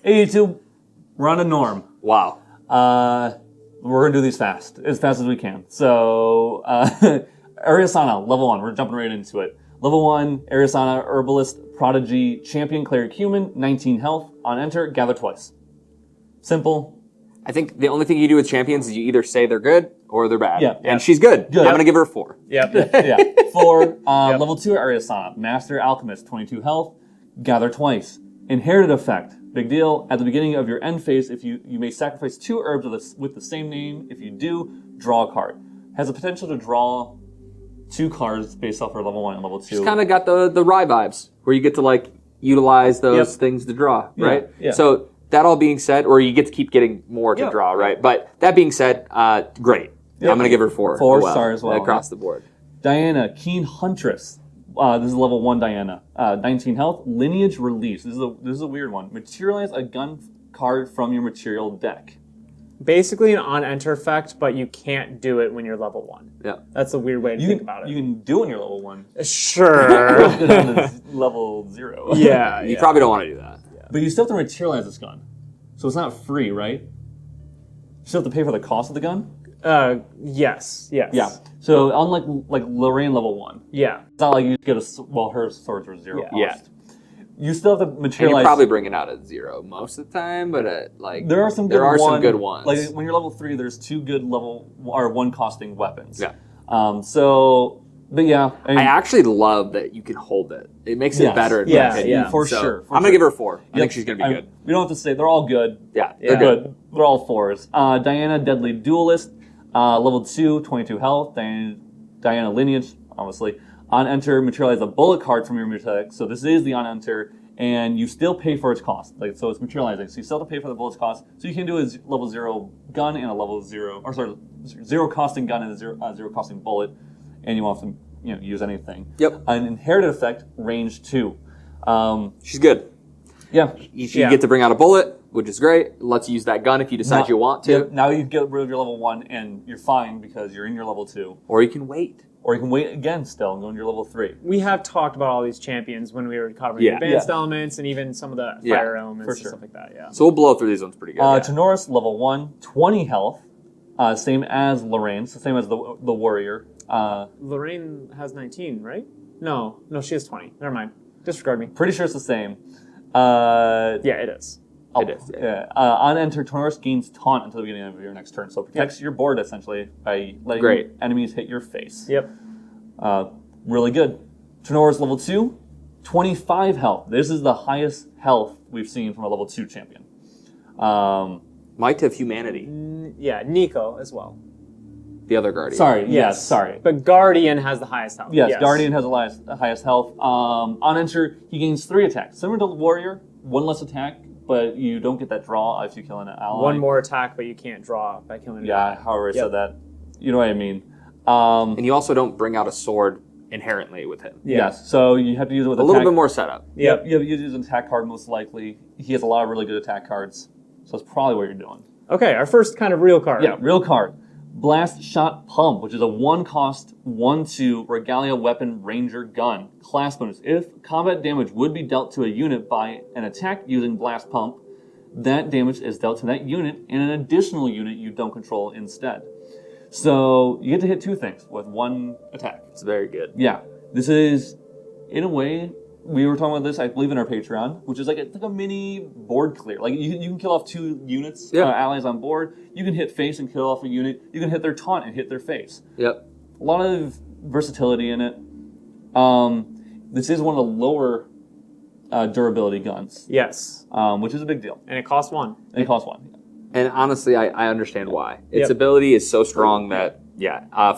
82, we're on a norm. Wow. We're going to do these fast as we can. So, Ariasana, level 1. We're jumping right into it. Level 1, Ariasana, Herbalist, Prodigy, Champion, Cleric, Human, 19 health. On enter, gather twice. Simple. I think the only thing you do with champions is you either say they're good or they're bad. Yeah. And she's good. I'm going to give her a 4. Yeah. 4, level 2, Ariasana, Master Alchemist, 22 health. Gather twice. Inherited effect. Big deal. At the beginning of your end phase, if you may sacrifice 2 herbs with the same name. If you do, draw a card. Has the potential to draw 2 cards based off her level 1 and level 2. She's kind of got the Rye vibes, where you get to like utilize those things to draw, right? Yeah. So that all being said, or you get to keep getting more to draw, right? But that being said, great. I'm going to give her 4. 4 stars as well. Across the board. Diana, Keen Huntress. This is level 1 Diana. 19 health. Lineage Release. This is a weird one. Materialize a gun card from your material deck. Basically an on-enter effect, but you can't do it when you're level 1. Yeah. That's a weird way to think about it. You can do it when you're level 1. Sure. Go down to level 0. Yeah. You probably don't want to do that. But you still have to materialize this gun. So it's not free, right? You still have to pay for the cost of the gun? Yes. Yeah. So unlike Lorraine level 1. Yeah. It's not like you get her swords are 0 cost. Yeah. You still have to And materialize. you probably bring it out at 0 most of the time, but there are some good ones. Like when you're level 3, there's 2 good level or 1 costing weapons. Yeah. But yeah, I actually love that you can hold it. It makes it better in my opinion. Yeah, for sure. I'm going to give her a 4. I think she's going to be good. We don't have to say they're all good. Yeah, They're good. They're all 4s. Diana, Deadly Duelist, level 2, 22 health. Diana Lineage, obviously. On enter, materialize a bullet card from your material. So this is the on enter, and you still pay for its cost. So it's materializing. So you still have to pay for the bullet's cost. So you can do a level 0 gun and a level 0, 0 costing gun and a 0 costing bullet, and you won't have to use anything. Yep. An inherited effect, range 2. She's good. Yeah. You get to bring out a bullet, which is great. It lets you use that gun if you decide you want to. Yeah, now you get rid of your level 1, and you're fine because you're in your level 2. Or you can wait. Or you can wait again still and go into your level 3. We have talked about all these champions when we were covering advanced elements and even some of the fire elements and stuff like that. Yeah. So we'll blow through these ones pretty good. Tenoris, level 1, 20 health. Same as Lorraine, so same as the warrior. Lorraine has 19, right? No, she has 20. Never mind. Disregard me. Pretty sure it's the same. Yeah, it is. It is. Yeah. On enter, Tenoris gains taunt until the beginning of your next turn. So it protects your board, essentially, by letting enemies hit your face. Yep. Really good. Tenoris, level 2, 25 health. This is the highest health we've seen from a level 2 champion. Might of Humanity. Yeah, Nico as well. The other Guardian. Sorry. But Guardian has the highest health. Yes, Guardian has the highest health. On enter, he gains 3 attacks. Similar to the Warrior, 1 less attack, but you don't get that draw if you kill an ally. 1 more attack, but you can't draw by killing an ally. Yeah, however I said that. You know what I mean. And you also don't bring out a sword inherently with him. Yes, so you have to use it with a little bit more setup. Yep, you have to use an attack card most likely. He has a lot of really good attack cards, so that's probably what you're doing. Okay, our first kind of real card. Yeah, real card. Blast Shot Pump, which is a 1-cost, 1/2 Regalia Weapon Ranger Gun. Class bonus. If combat damage would be dealt to a unit by an attack using Blast Pump, that damage is dealt to that unit and an additional unit you don't control instead. So you get to hit 2 things with 1 attack. It's very good. Yeah. This is, in a way, we were talking about this, I believe, in our Patreon, which is like a mini board clear. Like you can kill off 2 units, allies on board. You can hit face and kill off a unit. You can hit their taunt and hit their face. Yep. A lot of versatility in it. This is one of the lower durability guns. Yes. Which is a big deal. And it costs 1. And it costs 1. And honestly, I understand why. Its ability is so strong that,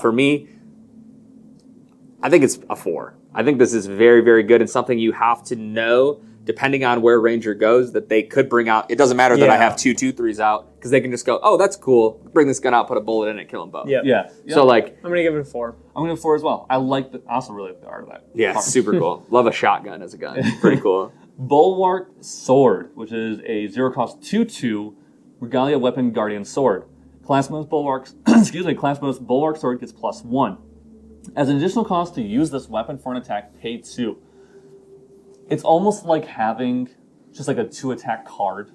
for me, I think it's a 4. I think this is very, very good and something you have to know, depending on where Ranger goes, that they could bring out. It doesn't matter that I have 2 2/3s out, because they can just go, oh, that's cool. Bring this gun out, put a bullet in it, kill them both. Yeah. So, like... I'm going to give it a 4. I'm going to 4 as well. I also really like the art of that. Yeah, it's super cool. Love a shotgun as a gun. Pretty cool. Bulwark Sword, which is a 0-cost 2/2 Regalia Weapon Guardian Sword. Class bonus Bulwark, class bonus Bulwark Sword gets +1. As an additional cost to use this weapon for an attack, pay 2. It's almost like having just like a 2 attack card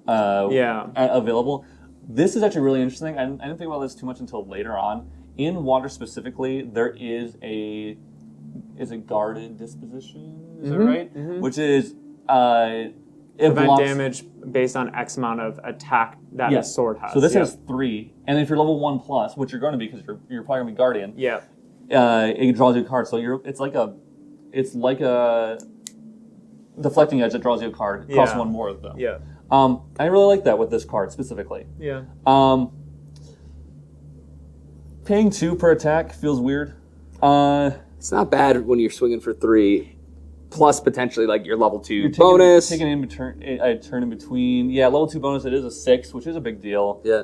available. This is actually really interesting. I didn't think about this too much until later on. In water specifically, there is a guarded disposition. Is that right? Mm-hmm. Which is prevent damage based on X amount of attack that a sword has. So this has 3, and if you're level 1+, which you're going to be because you're probably going to be guardian. Yeah. It draws you a card. So it's like a deflecting edge that draws you a card. It costs 1 more of them. Yeah. I really like that with this card specifically. Yeah. Paying 2 per attack feels weird. It's not bad when you're swinging for 3, plus potentially like your level 2 you're bonus. Taking a turn in between. Yeah, level 2 bonus. It is a 6, which is a big deal. Yeah.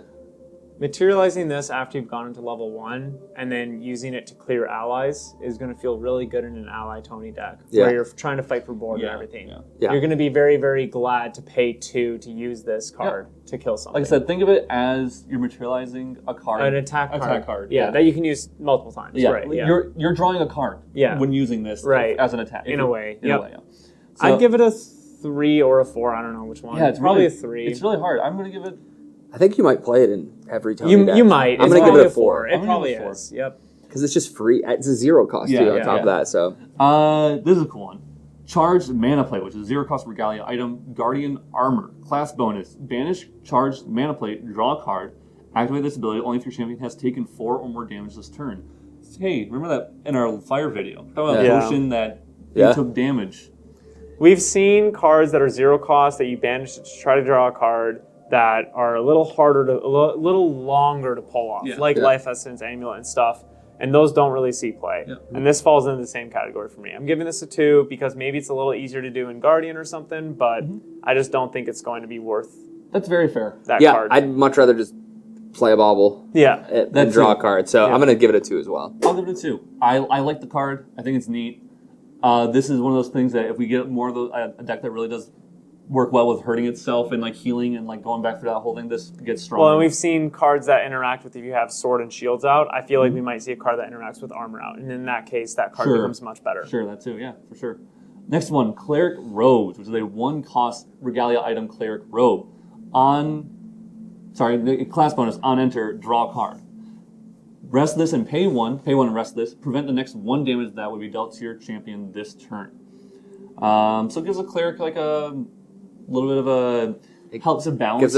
Materializing this after you've gone into level 1 and then using it to clear allies is going to feel really good in an ally Tony deck where you're trying to fight for board and everything. Yeah. You're going to be very, very glad to pay 2 to use this card to kill something. Like I said, think of it as you're materializing a card. An attack card. Yeah, that you can use multiple times. Yeah. Right. Yeah. You're drawing a card when using this as an attack. In a way. So, I'd give it a 3 or a 4. I don't know which one. Yeah, it's probably really, a 3. It's really hard. I'm going to give it... I think you might play it in every time. You might. I'm going to give it a 4. It probably is. Yep. Because it's just free. It's a 0 cost too on top of that. So this is a cool one. Charged mana plate, which is a 0 cost Regalia item. Guardian armor. Class bonus. Banish charged mana plate. Draw a card. Activate this ability only if your champion has taken 4 or more damage this turn. Hey, remember that in our fire video? Talking about a potion that you took damage. We've seen cards that are 0 cost that you banish to try to draw a card that are a little harder a little longer to pull off, like Life Essence, Amulet, and stuff. And those don't really see play. Yeah. And this falls into the same category for me. I'm giving this a 2 because maybe it's a little easier to do in Guardian or something, but I just don't think it's going to be worth. That's very fair. That card. I'd much rather just play a bauble. Than draw a card. So I'm going to give it a 2 as well. I'll give it a 2. I like the card. I think it's neat. This is one of those things that if we get more of a deck that really does work well with hurting itself and like healing and like going back for that whole thing, this gets stronger. Well, and we've seen cards that interact with if you have sword and shields out. I feel like we might see a card that interacts with armor out, and in that case, that card becomes much better. Sure, that too, yeah, for sure. Next one, Cleric Robes, which is a 1-cost Regalia item Cleric Robe. Class bonus, on enter, draw a card. Rest this and pay 1 and rest this. Prevent the next 1 damage that would be dealt to your champion this turn. So it gives a Cleric like a little bit of a... helps it balance.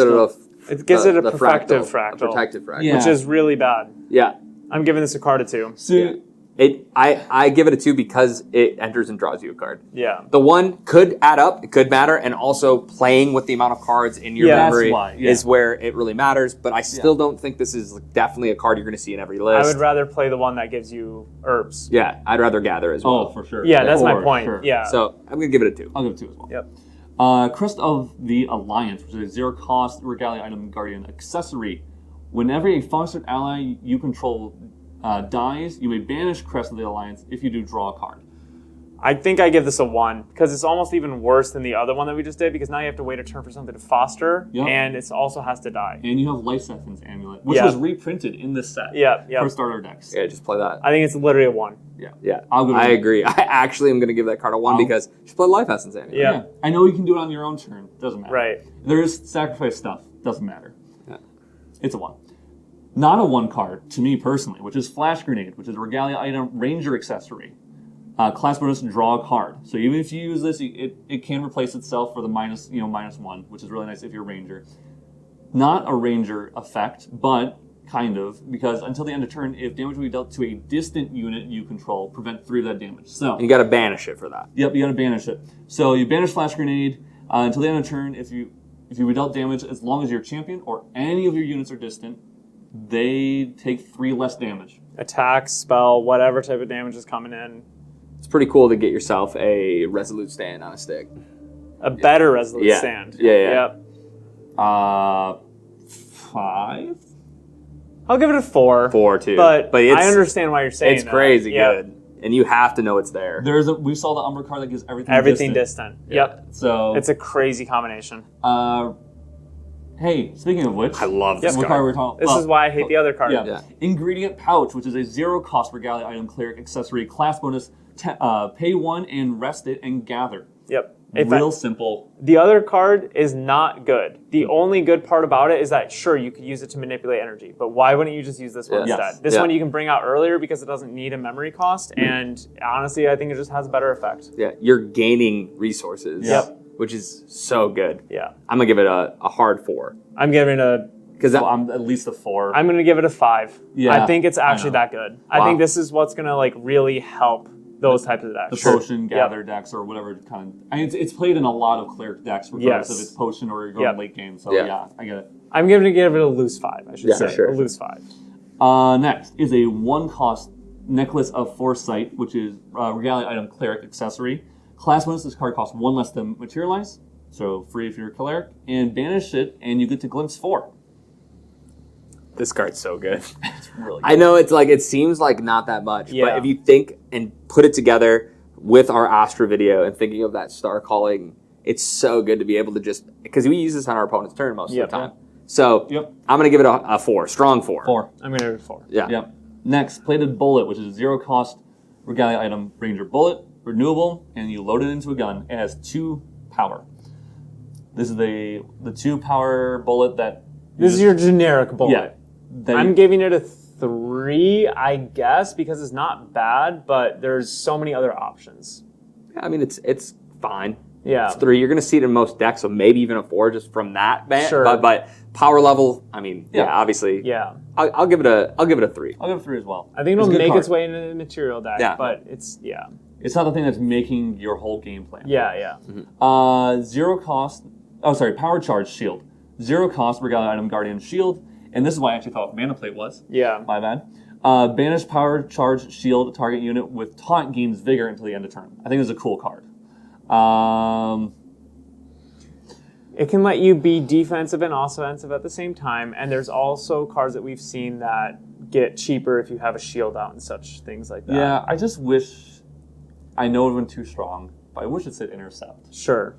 It gives it a protective fractal. A protective fractal. Which is really bad. Yeah. I'm giving this a card a 2. So, I give it a 2 because it enters and draws you a card. Yeah. The 1 could add up, it could matter, and also playing with the amount of cards in your memory is where it really matters, but I still don't think this is definitely a card you're going to see in every list. I would rather play the one that gives you herbs. Yeah, I'd rather gather as well. Oh, for sure. Yeah, that's my point. Sure. Yeah. So I'm going to give it a 2. I'll give it 2 as well. Yep. Crest of the Alliance, which is a 0-cost Regalia item Guardian accessory. Whenever a fostered ally you control dies, you may banish Crest of the Alliance. If you do, draw a card. I think I give this a 1 because it's almost even worse than the other one that we just did because now you have to wait a turn for something to foster and it also has to die. And you have Life Essence Amulet, which was reprinted in this set for starter decks. Yeah, just play that. I think it's literally a 1. Yeah. I agree. I actually am going to give that card a 1 because just play Life Essence Amulet. Yeah. I know you can do it on your own turn. Doesn't matter. Right. There's sacrifice stuff. Doesn't matter. Yeah. It's a 1. Not a 1 card, to me personally, which is Flash Grenade, which is a Regalia item Ranger accessory. Class bonus, draw a card. So even if you use this, it can replace itself for the -1, which is really nice if you're a Ranger. Not a Ranger effect, but kind of, because until the end of turn, if damage will be dealt to a distant unit you control, prevent 3 of that damage. So you got to banish it for that. Yep, you got to banish it. So you banish Flash Grenade until the end of turn. If you dealt damage, as long as your champion or any of your units are distant, they take 3 less damage. Attack, spell, whatever type of damage is coming in. It's pretty cool to get yourself a Resolute Stand on a stick. A better Resolute Stand. Yeah. Yep. 5? I'll give it a 4. 4 too. But I understand why you're saying it's crazy good. And you have to know it's there. We saw the Umbra card that gives everything distant. Yeah. Yep. So it's a crazy combination. Hey, speaking of which, I love this card. We're talking. This is why I hate the other card. Yeah. Ingredient Pouch, which is a 0-cost Regalia item Cleric accessory, class bonus, pay 1 and rest it and gather. Yep. Real simple. The other card is not good. The only good part about it is that, sure, you could use it to manipulate energy, but why wouldn't you just use this one Yes. instead? This one you can bring out earlier because it doesn't need a memory cost, and honestly, I think it just has a better effect. Yeah, you're gaining resources. Yep. Which is so good. Yeah. I'm going to give it a hard 4. I'm giving it a... Because I'm at least a 4. I'm going to give it a 5. Yeah, I think it's actually that good. I think this is what's going to like really help those types of decks. The potion gather decks or whatever kind of. I mean, it's played in a lot of cleric decks, regardless if it's potion or you're going late game. So yeah, I get it. I'm going to give it a loose 5. I should say sure. a loose 5. Next is a 1-cost Necklace of Foresight, which is Regalia item Cleric accessory. Class bonus: this card costs 1 less than materialize, so free if you're a Cleric, and banish it, and you get to glimpse 4. This card's so good. It's really good. I know it's like, it seems like not that much, but if you think and put it together with our Astra video and thinking of that star calling, it's so good to be able to just, because we use this on our opponent's turn most of the time. So I'm going to give it a 4, strong 4. 4. I'm going to give it a 4. Yeah. Yep. Next, Plated Bullet, which is a 0-cost Regalia item Ranger Bullet, renewable, and you load it into a gun. It has 2 power. This is the 2 power bullet that... This is your generic bullet. Yeah. I'm giving it a 3, I guess, because it's not bad, but there's so many other options. Yeah, I mean, it's fine. Yeah. It's 3. You're going to see it in most decks, so maybe even a 4 just from that band. Sure. But power level, I mean, obviously. Yeah. I'll give it a 3. I'll give it a 3 as well. I think it'll make its way into the material deck, but it's, It's not the thing that's making your whole game plan. Yeah. 0 cost... Oh, sorry, Power Charge Shield. 0 cost Regalia item Guardian Shield. And this is why I actually thought Mana Plate was. Yeah. My bad. Banish Power Charge Shield target unit with taunt gains Vigor until the end of turn. I think it's a cool card. It can let you be defensive and offensive at the same time, and there's also cards that we've seen that get cheaper if you have a shield out and such things like that. Yeah, I just wish... I know it would have been too strong, but I wish it said Intercept. Sure.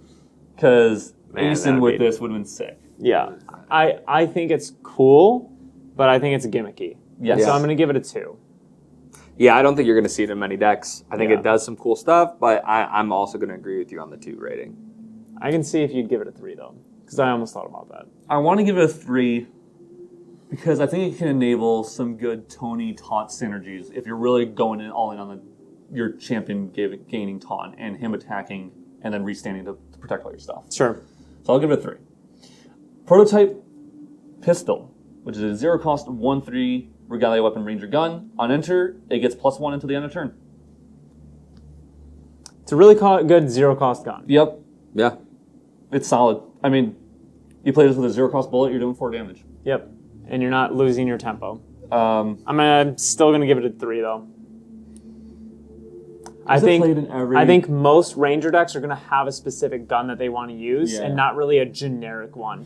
Because Man, Acing with this would have been sick. Yeah. I think it's cool, but I think it's gimmicky. Yes. So I'm going to give it a 2. Yeah, I don't think you're going to see it in many decks. I think it does some cool stuff, but I'm also going to agree with you on the 2 rating. I can see if you'd give it a 3, though, because I almost thought about that. I want to give it a 3 because I think it can enable some good Tony taunt synergies if you're really going all in on your champion gaining taunt and him attacking and then restanding to protect all your stuff. Sure. So I'll give it a 3. Prototype Pistol, which is a 0 cost 1/3 Regalia weapon ranger gun. On enter, it gets +1 until the end of turn. It's a really good 0 cost gun. Yep. Yeah. It's solid. I mean, you play this with a 0 cost bullet, you're doing 4 damage. Yep. And you're not losing your tempo. Um, I'm still going to give it a 3, though. I played in every... think most Ranger decks are going to have a specific gun that they want to use and not really a generic one.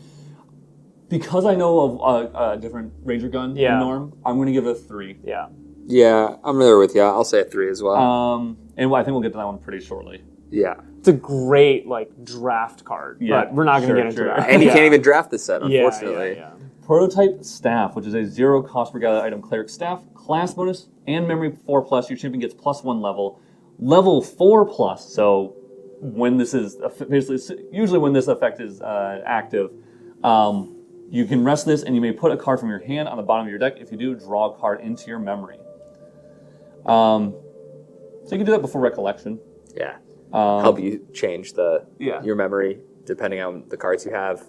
Because I know of a different Ranger gun in Norm, I'm going to give it a 3. Yeah. Yeah, I'm there with you. I'll say a 3 as well. And I think we'll get to that one pretty shortly. Yeah. It's a great draft card, but we're not going to get into that. And you can't even draft this set, unfortunately. Yeah. Prototype Staff, which is a 0 cost Regalia item Cleric Staff, class bonus and memory 4+. Your champion gets +1 level. Level 4+, so when this is usually when this effect is active, you can rest this and you may put a card from your hand on the bottom of your deck. If you do, draw a card into your memory. So you can do that before Recollection. Yeah. Help you change your memory depending on the cards you have.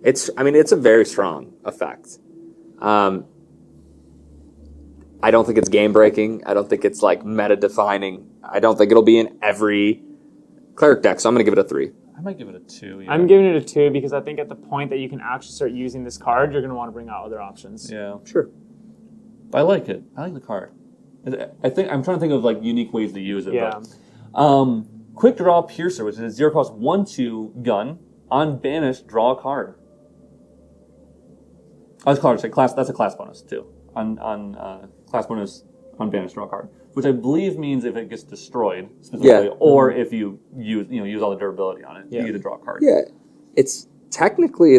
It's a very strong effect. I don't think it's game breaking. I don't think it's meta defining. I don't think it'll be in every Cleric deck, so I'm going to give it a 3. I might give it a 2. Yeah. I'm giving it a 2 because I think at the point that you can actually start using this card, you're going to want to bring out other options. Yeah, sure. But I like it. I like the card. I think I'm trying to think of unique ways to use it. Yeah. But, Quick Draw Piercer, which is a 0 cost 1/2 gun. On banish, draw a card. That's a class bonus too. On class bonus on banish, draw a card, which I believe means if it gets destroyed specifically, or if you use all the durability on it, you get to draw a card. Yeah, it's technically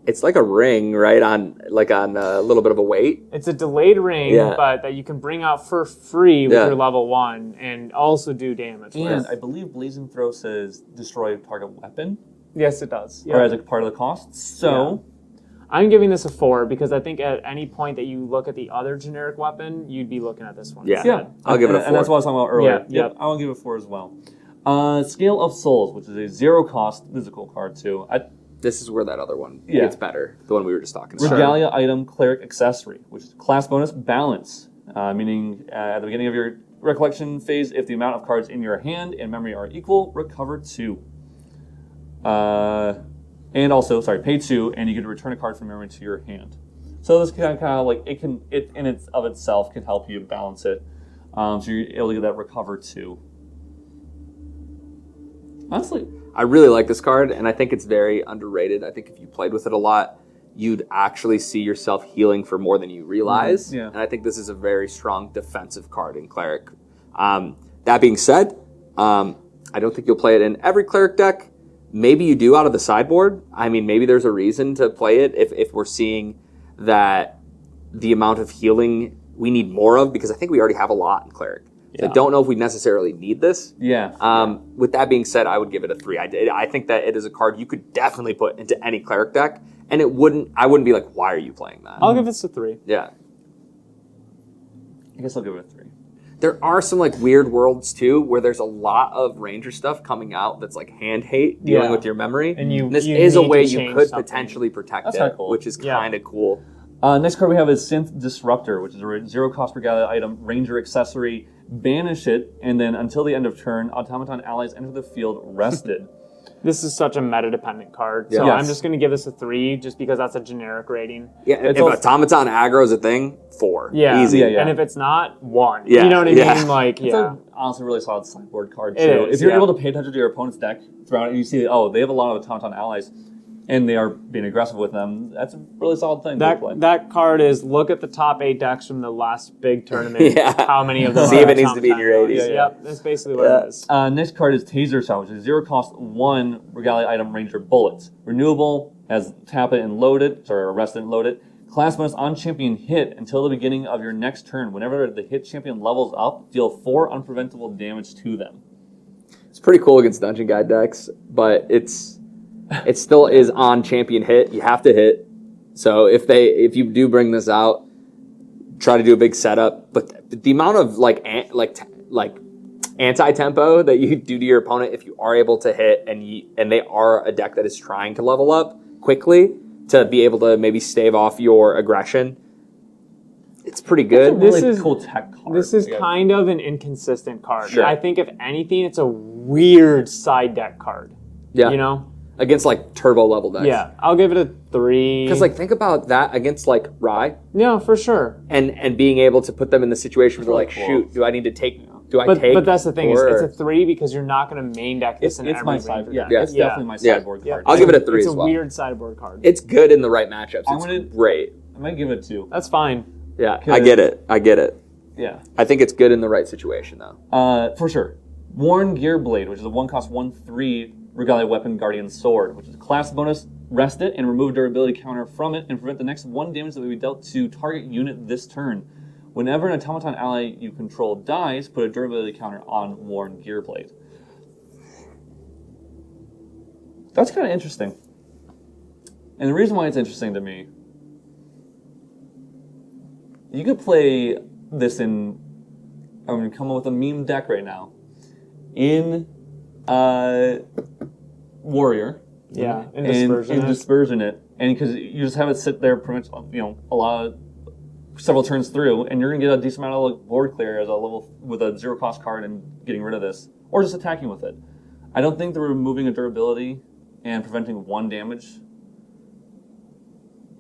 It's like a ring, right? On a little bit of a weight. It's a delayed ring, but that you can bring out for free with your level 1 and also do damage. And I believe Blazing Throw says destroy target weapon. Yes, it does. Or as a part of the cost. So I'm giving this a 4 because I think at any point that you look at the other generic weapon, you'd be looking at this one. Yeah. I'll give it a 4. And that's what I was talking about earlier. Yep. I'll give it a 4 as well. Scale of Souls, which is a 0-cost physical card too. This is where that other one gets better. The one we were just talking about. Regalia item, Cleric accessory, which is class bonus balance, meaning at the beginning of your recollection phase, if the amount of cards in your hand and memory are equal, recover 2. And also, pay 2, and you get to return a card from memory to your hand. So this kind of like it in its of itself can help you balance it. So you're able to get that recover 2. Honestly, I really like this card, and I think it's very underrated. I think if you played with it a lot, you'd actually see yourself healing for more than you realize. Yeah. And I think this is a very strong defensive card in Cleric. That being said, I don't think you'll play it in every Cleric deck. Maybe you do out of the sideboard. I mean, maybe there's a reason to play it if we're seeing that the amount of healing we need more of, because I think we already have a lot in Cleric. So I don't know if we necessarily need this. With that being said, I would give it a 3. I think that it is a card you could definitely put into any Cleric deck, and I wouldn't be like, why are you playing that? I'll give this a 3. Yeah. I guess I'll give it a 3. There are some like weird worlds too, where there's a lot of Ranger stuff coming out that's like hand hate dealing with your memory. And this you is a need way to you change could something. potentially protect That's it, kinda cool. which is kind of cool. Next card we have is Synth Disruptor, which is a 0-cost Regalia item, Ranger accessory. Banish it, and then until the end of turn, automaton allies enter the field rested. This is such a meta-dependent card, so Yes. I'm just going to give this a 3 just because that's a generic rating. Yeah, if also- automaton aggro is a thing, 4. Yeah. Easy. And if it's not, 1. Yeah, You know what I yeah. mean? Like, It's a honestly really solid sideboard card too. It is, if you're yeah. able to pay attention to your opponent's deck throughout, and you see, they have a lot of automaton allies, and they are being aggressive with them, that's a really solid thing to play. That card is look at the top 8 decks from the last big tournament. Yeah. How many of them See are if it needs to be in your automaton 80s. allies. Yep, that's basically what it is. Next card is Taser Shot, which is 0-cost 1 Regalia item, Ranger bullets. Renewable, has tap it and load it, arrest it and load it. Class bonus on champion hit until the beginning of your next turn. Whenever the hit champion levels up, deal 4 unpreventable damage to them. It's pretty cool against Dungeon Guide decks, but it still is on champion hit. You have to hit. So if you do bring this out, try to do a big setup. But the amount of anti-tempo that you do to your opponent if you are able to hit and they are a deck that is trying to level up quickly to be able to maybe stave off your aggression, it's pretty good. This is cool tech card. This is kind of an inconsistent card. Sure. I think if anything, it's a weird side deck card. Yeah. You know? Against like turbo level decks. Yeah, I'll give it a 3. Because think about that against like Rye Yeah, for sure. and being able to put them in the situation where they're like, cool. shoot, do I need to take? But that's the thing, is or- it's a 3 because you're not going to main deck this in It's every my Ranger sideboard. deck. It's definitely my sideboard card. I'll give it a 3 It's as a well. weird sideboard card. It's good in the right matchups. I'm It's gonna- great. I might give it 2. That's fine. Yeah, I get it. Yeah. I think it's good in the right situation though. For sure. Worn Gearblade, which is a 1-cost 1/3 Regalia weapon, Guardian Sword, which is a class bonus. Rest it and remove durability counter from it and prevent the next 1 damage that will be dealt to target unit this turn. Whenever an automaton ally you control dies, put a durability counter on Worn Gearblade. That's kind of interesting. And the reason why it's interesting to me, you could play this in, I'm going to come up with a meme deck right now, in Warrior. Yeah, and dispersion it. And because you just have it sit there pretty much, several turns through, and you're going to get a decent amount of board clear as a level with a 0-cost card and getting rid of this, or just attacking with it. I don't think that removing a durability and preventing 1 damage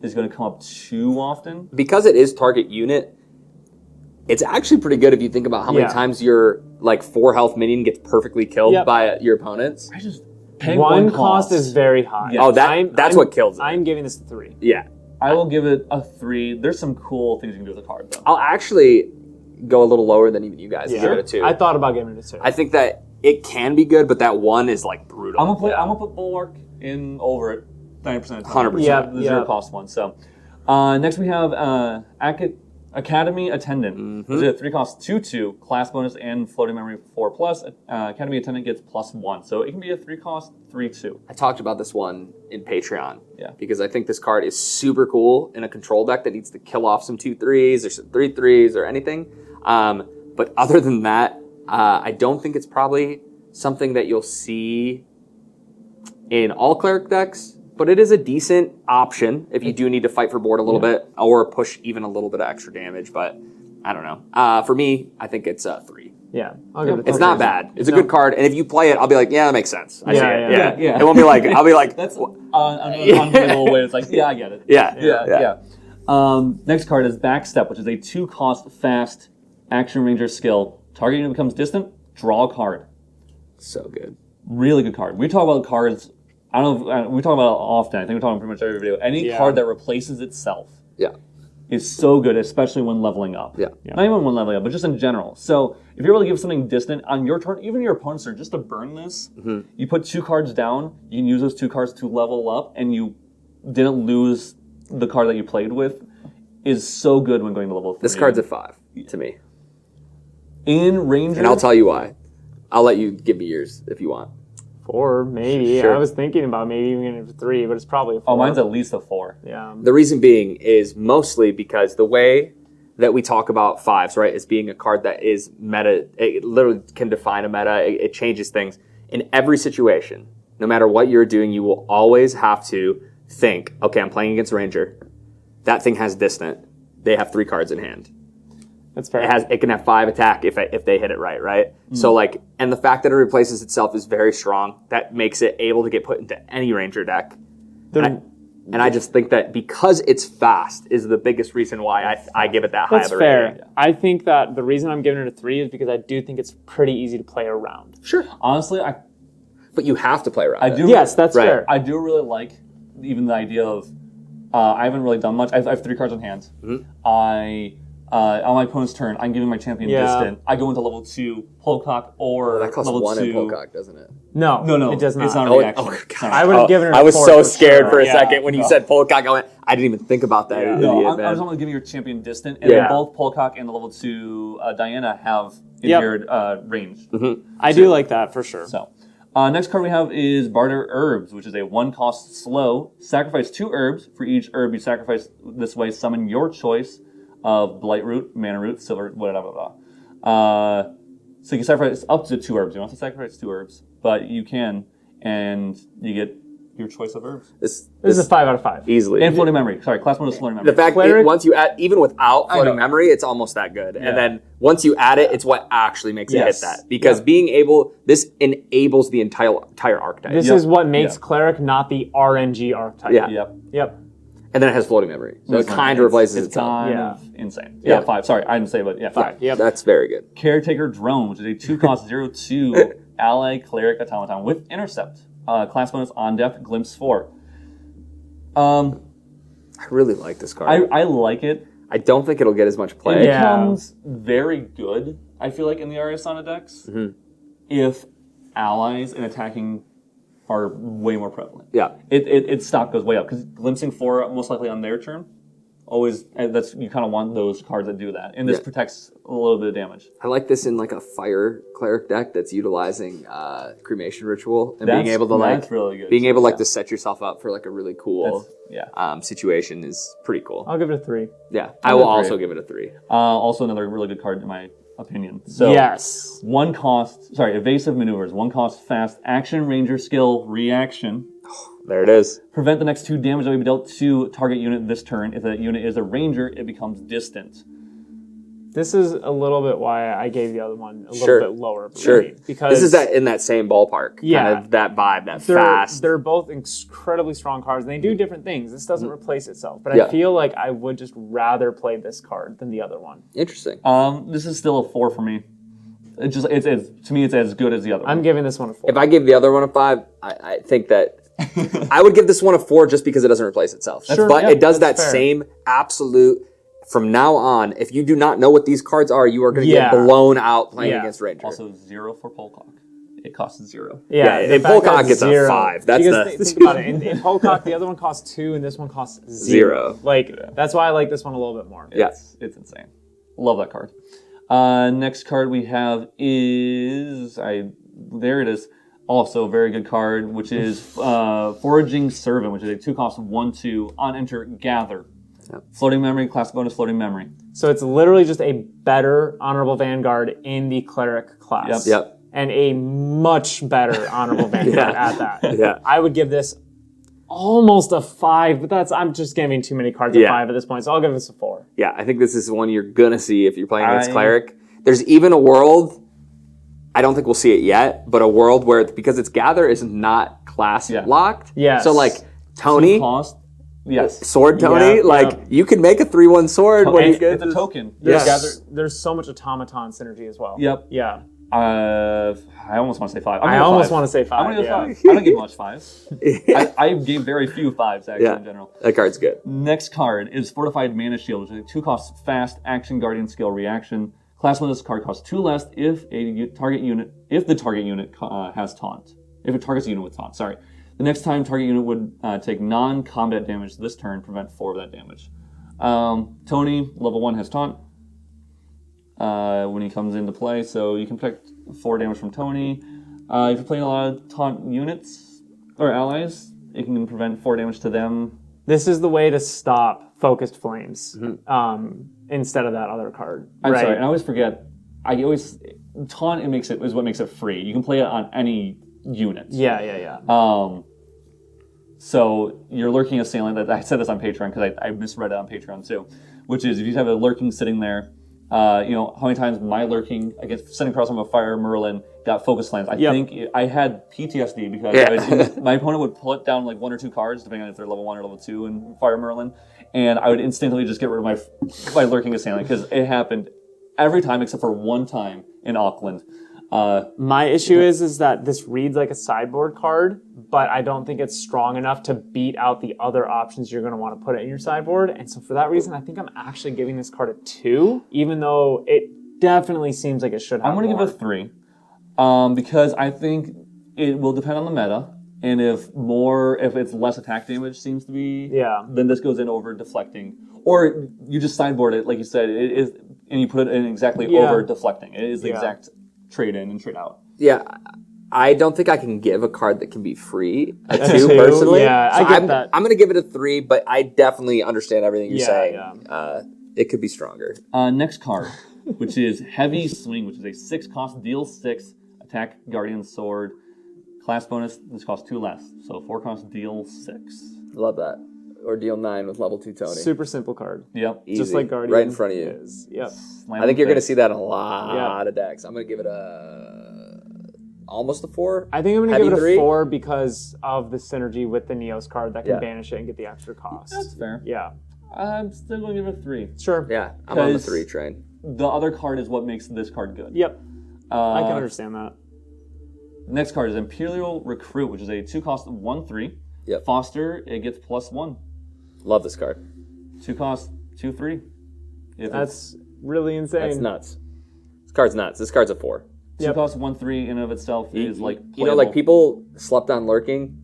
is going to come up too often. Because it is target unit, it's actually pretty good if you think about how many times your 4 health minion gets perfectly killed by your opponents. I just paying 1 cost is very high. Yeah. Oh, that's what kills it. I'm giving this a 3. Yeah. I will give it a 3. There's some cool things you can do with the card, though. I'll actually go a little lower than even you guys and give it a 2. I thought about giving it a 2. I think that it can be good, but that 1 is brutal. I'm gonna put Bulwark in over it. 90% of the time. 100%. Yeah, The zero cost one. So next we have Academy Attendant. This is a 3-cost 2/2, class bonus and floating memory 4+. Academy Attendant gets +1. So it can be a 3-cost 3/2. I talked about this one in Patreon. Yeah. Because I think this card is super cool in a control deck that needs to kill off some 2/3s or some 3/3s or anything. But other than that, I don't think it's probably something that you'll see in all Cleric decks. But it is a decent option if you do need to fight for board a little bit or push even a little bit of extra damage. But I don't know. For me, I think it's a 3. Yeah, I'll give it. It's not bad. It's a good card, and if you play it, I'll be like, yeah, that makes sense. I see it. Yeah. It won't be like I'll be like, That's another unbelievable way. It's like, yeah, I get it. yeah. Next card is Backstep, which is a 2-cost fast action ranger skill. Target unit becomes distant, draw a card. So good. Really good card. We talk about cards. I don't know. We talk about it often. I think we talk about pretty much every video. Any card that replaces itself is so good, especially when leveling up. Yeah. Not even when leveling up, but just in general. So if you're able to give something distant on your turn, even your opponent's turn, just to burn this, you put 2 cards down, you can use those 2 cards to level up, and you didn't lose the card that you played with, is so good when going to level 3. This card's a 5 to me. In Ranger... And I'll tell you why. I'll let you give me yours if you want. 4, maybe. Sure. I was thinking about maybe even a 3, but it's probably a 4. Oh, mine's at least a 4. Yeah. The reason being is mostly because the way that we talk about 5s, right, as being a card that is meta, it literally can define a meta, it changes things. In every situation, no matter what you're doing, you will always have to think, okay, I'm playing against Ranger. That thing has distant. They have 3 cards in hand. That's fair. It can have 5 attack if they hit it right? So and the fact that it replaces itself is very strong. That makes it able to get put into any Ranger deck. And I just think that because it's fast is the biggest reason why I give it that high of a fair. rating. I think that the reason I'm giving it a 3 is because I do think it's pretty easy to play around. Sure. Honestly, But you have to play around it. Yes, that's fair. I do really like even the idea of I haven't really done much. I have 3 cards in hand. On my opponent's turn, I'm giving my champion distant. I go into level 2, Polcock, or That costs level 1 2. in Polcock, doesn't it? No, No, it does not. It's not a Oh, reaction. God. I would have given it a 4. I was so for scared sure. for a second when you said Polcock. I didn't even think about that. Yeah. No, Idiot, I'm man. just only giving your champion distant, and then both Polcock and the level 2 Diana have inherent range. I do like that for sure. So, next card we have is Barter Herbs, which is a 1-cost slow. Sacrifice 2 herbs. For each herb you sacrifice this way, summon your choice of Blight Root, Mana Root, Silver, whatever. So you can sacrifice up to 2 herbs. You don't have to sacrifice 2 herbs, but you can, and you get your choice of herbs. This is a 5 out of 5. Easily. And floating memory. Sorry, class bonus floating memory. The fact that once you add, even without floating memory, it's almost that good. Yeah. And then once you add it, it's what actually makes it hit that. Because this enables the entire archetype. This is what makes Cleric not the RNG archetype. Yeah. Yep. And then it has floating memory. So it kind of replaces it's itself. kind of insane. Yeah, 5. Sorry, I didn't say, but 5. Yep. That's very good. Caretaker Drone, which is a 2-cost 0/2 ally cleric automaton with intercept. Class bonus on death, glimpse 4. I really like this card. I like it. I don't think it'll get as much play. It becomes very good, I feel like, in the Ariasana decks if allies and attacking are way more prevalent. Yeah. Its stock goes way up because glimpsing 4 most likely on their turn. Always, you kind of want those cards that do that, and this protects a little bit of damage. I like this in like a fire cleric deck that's utilizing cremation ritual and being able to that's really good. being able to set yourself up for like a really cool That's- situation is pretty cool. I'll give it a 3. Yeah, I will also give it a 3. Also, another really good card in my opinion. So Yes. 1-cost, evasive maneuvers, 1-cost fast action ranger skill reaction. There it is. Prevent the next 2 damage that will be dealt to target unit this turn. If that unit is a ranger, it becomes distant. This is a little bit why I gave the other one a little bit lower. Because this is in that same ballpark. Kind of that vibe, that fast. They're both incredibly strong cards, and they do different things. This doesn't replace itself, but I feel like I would just rather play this card than the other one. Interesting. This is still a 4 for me. It's to me, it's as good as the other one. I'm giving this one a 4. If I give the other one a 5, I think that I would give this one a 4 just because it doesn't replace itself. But it does that same absolute. From now on, if you do not know what these cards are, you are going to get blown out playing against Ranger. Also 0 for Polcock. it costs 0. Yeah, in Polcock it's a 5. That's think about it. In Polcock, the other one costs 2, and this one costs 0. Like that's why I like this one a little bit more. It's insane. Love that card. Next card we have is there it is. Also a very good card, which is Foraging Servant, which is a 2-cost 1/2 on enter gather. Yep. Floating memory, class bonus, floating memory. So it's literally just a better Honorable Vanguard in the Cleric class. Yep. And a much better Honorable Vanguard at that. Yeah. I would give this almost a 5, but I'm just giving too many cards a 5 at this point, so I'll give this a 4. Yeah, I think this is one you're going to see if you're playing against Cleric. There's even a world, I don't think we'll see it yet, but a world where, because its gather is not class locked. Yes. So like Tony, cost. Yes. Sword Tony, you can make a 3/1 sword when you get it's a token. There's so much automaton synergy as well. Yep. Yeah. I almost want to say 5. I almost want to say 5. I'm going to 5. I don't give much 5s. I gave very few 5s actually in general. That card's good. Next card is Fortified Mana Shield, which is a 2-cost fast action guardian skill reaction. Class bonus card costs 2 less if the target unit has taunt. If it targets a unit with taunt, sorry. The next time target unit would take non-combat damage this turn, prevent 4 of that damage. Tony, level 1, has taunt when he comes into play, so you can protect 4 damage from Tony. If you're playing a lot of taunt units or allies, it can prevent 4 damage to them. This is the way to stop Focused Flames instead of that other card. I'm sorry, and I always forget. Taunt is what makes it free. You can play it on any unit. Yeah. So your Lurking Assailant, I said this on Patreon because I misread it on Patreon too, which is if you have a Lurking sitting there, how many times my Lurking against sitting across from a Fire Merlin got focus slams. I think I had PTSD because my opponent would put down like 1 or 2 cards, depending on if they're level 1 or level 2 in Fire Merlin, and I would instantly just get rid of my Lurking Assailant because it happened every time except for one time in Auckland. My issue is that this reads like a sideboard card, but I don't think it's strong enough to beat out the other options you're going to want to put in your sideboard. And so for that reason, I think I'm actually giving this card a 2, even though it definitely seems like it should have I'm going to give it a 3 because I think it will depend on the meta. And if it's less attack damage seems to be, then this goes in over deflecting. Or you just sideboard it, like you said, it is, and you put it in exactly over deflecting. It is the exact trade in and trade out. Yeah, I don't think I can give a card that can be free a 2 personally. Yeah, so I get that. I'm going to give it a 3, but I definitely understand everything you're saying. Yeah. It could be stronger. Next card, which is Heavy Swing, which is a 6-cost, deal 6, attack Guardian Sword. Class bonus, this costs 2 less. So 4-cost, deal 6. Love that. Or deal 9 with level 2 Tony. Super simple card. Yep. Easy. Just like Guardian. Right in front of you. Is. Yep. I think you're going to see that in a lot of decks. I'm going to give it almost a 4. I think I'm going to give it a 3? 4 because of the synergy with the Neos card that can banish it and get the extra cost. That's fair. Yeah. I'm still going to give it a 3. Sure. Yeah, I'm on the 3 train. The other card is what makes this card good. Yep. I can understand that. Next card is Imperial Recruit, which is a 2-cost 1/3. Yep. Foster, it gets +1. Love this card. 2-cost 2/3. That's really insane. That's nuts. This card's nuts. This card's a 4. 2-cost 1/3 in and of itself is like playable. You know, like people slept on Lurking.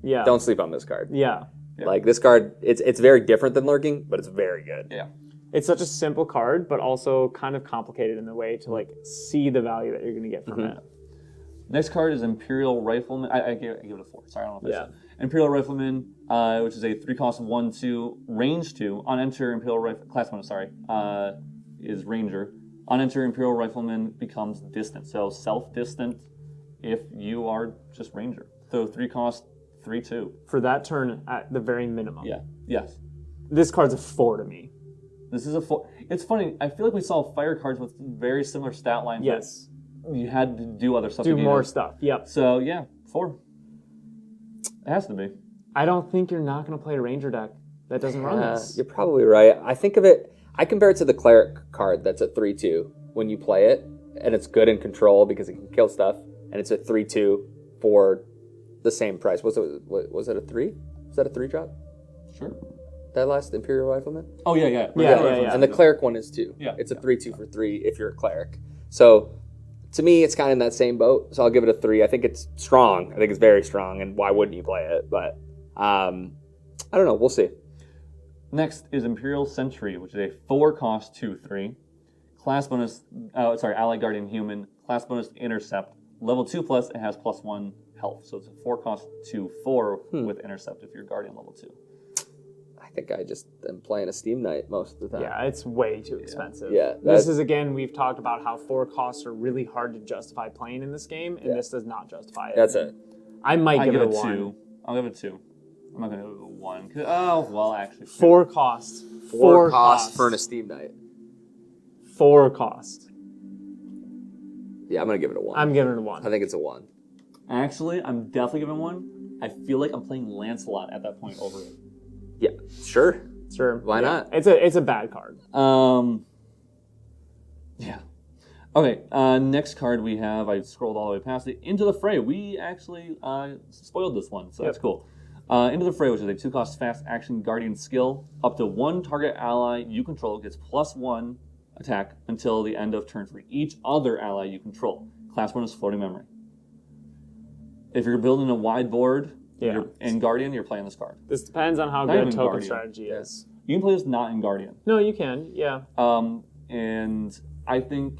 Yeah. Don't sleep on this card. Yeah. Like this card, it's very different than Lurking, but it's very good. Yeah. It's such a simple card, but also kind of complicated in the way to like see the value that you're going to get from it. Next card is Imperial Rifleman. I gave it a 4. Sorry, I don't know if I said. Imperial Rifleman, which is a 3-cost 1/2, range 2. On enter, Imperial Rifle class bonus. Is Ranger. On enter, Imperial Rifleman becomes distant. So self-distant if you are just Ranger. So 3-cost 3/2 for that turn at the very minimum. Yeah. Yes. This card's a 4 to me. This is a 4. It's funny. I feel like we saw fire cards with very similar stat lines. Yes. You had to do other stuff. Do more stuff. Yep. So yeah, 4. It has to be. I don't think you're not going to play a Ranger deck that doesn't run this. You're probably right. I compare it to the Cleric card that's a 3/2 when you play it, and it's good in control because it can kill stuff, and it's a 3/2 for the same price. Was it a 3? Was that a 3 drop? Sure. That last Imperial Rifleman? Oh yeah. Yeah. And the Cleric one is 2. Yeah. It's a 3/2 for 3 if you're a Cleric. So to me, it's kind of in that same boat. So I'll give it a 3. I think it's strong. I think it's very strong. And why wouldn't you play it? But I don't know. We'll see. Next is Imperial Sentry, which is a 4-cost 2/3. Class bonus, Ally Guardian Human. Class bonus Intercept. Level 2+, it has +1 health. So it's a 4-cost 2/4 with Intercept if you're Guardian level 2. I think I just am playing a Steam Knight most of the time. Yeah, it's way too expensive. Yeah, this is, again, we've talked about how 4 costs are really hard to justify playing in this game, and this does not justify it. That's it. I might give it a 2. 1. I'll give it 2. I'm not going to give it a 1. Oh, well, actually. 4 costs. 4 costs for a Steam Knight. 4 costs. Yeah, I'm going to give it a 1. I'm giving it a 1. I think it's a 1. Actually, I'm definitely giving it a 1. I feel like I'm playing Lancelot at that point over it. Yeah, sure. Sure. Why not? It's a bad card. Yeah. Okay, next card we have, I scrolled all the way past it, Into the Fray. We actually spoiled this one, so that's cool. Into the Fray, which is a 2-cost fast action guardian skill. Up to 1 target ally you control gets +1 attack until the end of turn for each other ally you control. Class bonus Floating Memory. If you're building a wide board in Guardian, you're playing this card. This depends on how Not good even token Guardian. strategy is. You can play this not in Guardian. No, you can. Yeah. And I think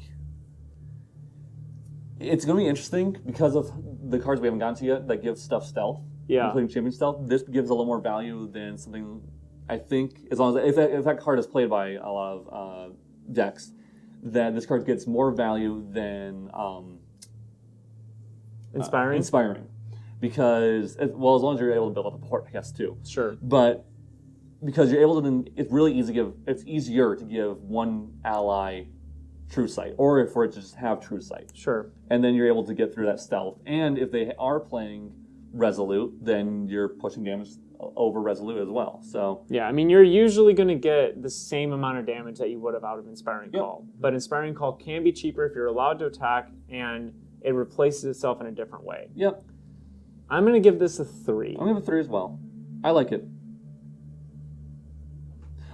it's going to be interesting because of the cards we haven't gotten to yet that give stuff stealth. Yeah. Including champion stealth. This gives a little more value than something, I think, as long as if that card is played by a lot of decks, that this card gets more value than Inspiring. Because, well, as long as you're able to build up a port, I guess, too. Sure. But because you're able to, then it's really easy to give, it's easier to give one ally True Sight, or for it to just have True Sight. Sure. And then you're able to get through that stealth. And if they are playing Resolute, then you're pushing damage over Resolute as well. So yeah, I mean, you're usually going to get the same amount of damage that you would have out of Inspiring Call. But Inspiring Call can be cheaper if you're allowed to attack, and it replaces itself in a different way. Yep. I'm going to give this a 3. I'm going to give it a 3 as well. I like it.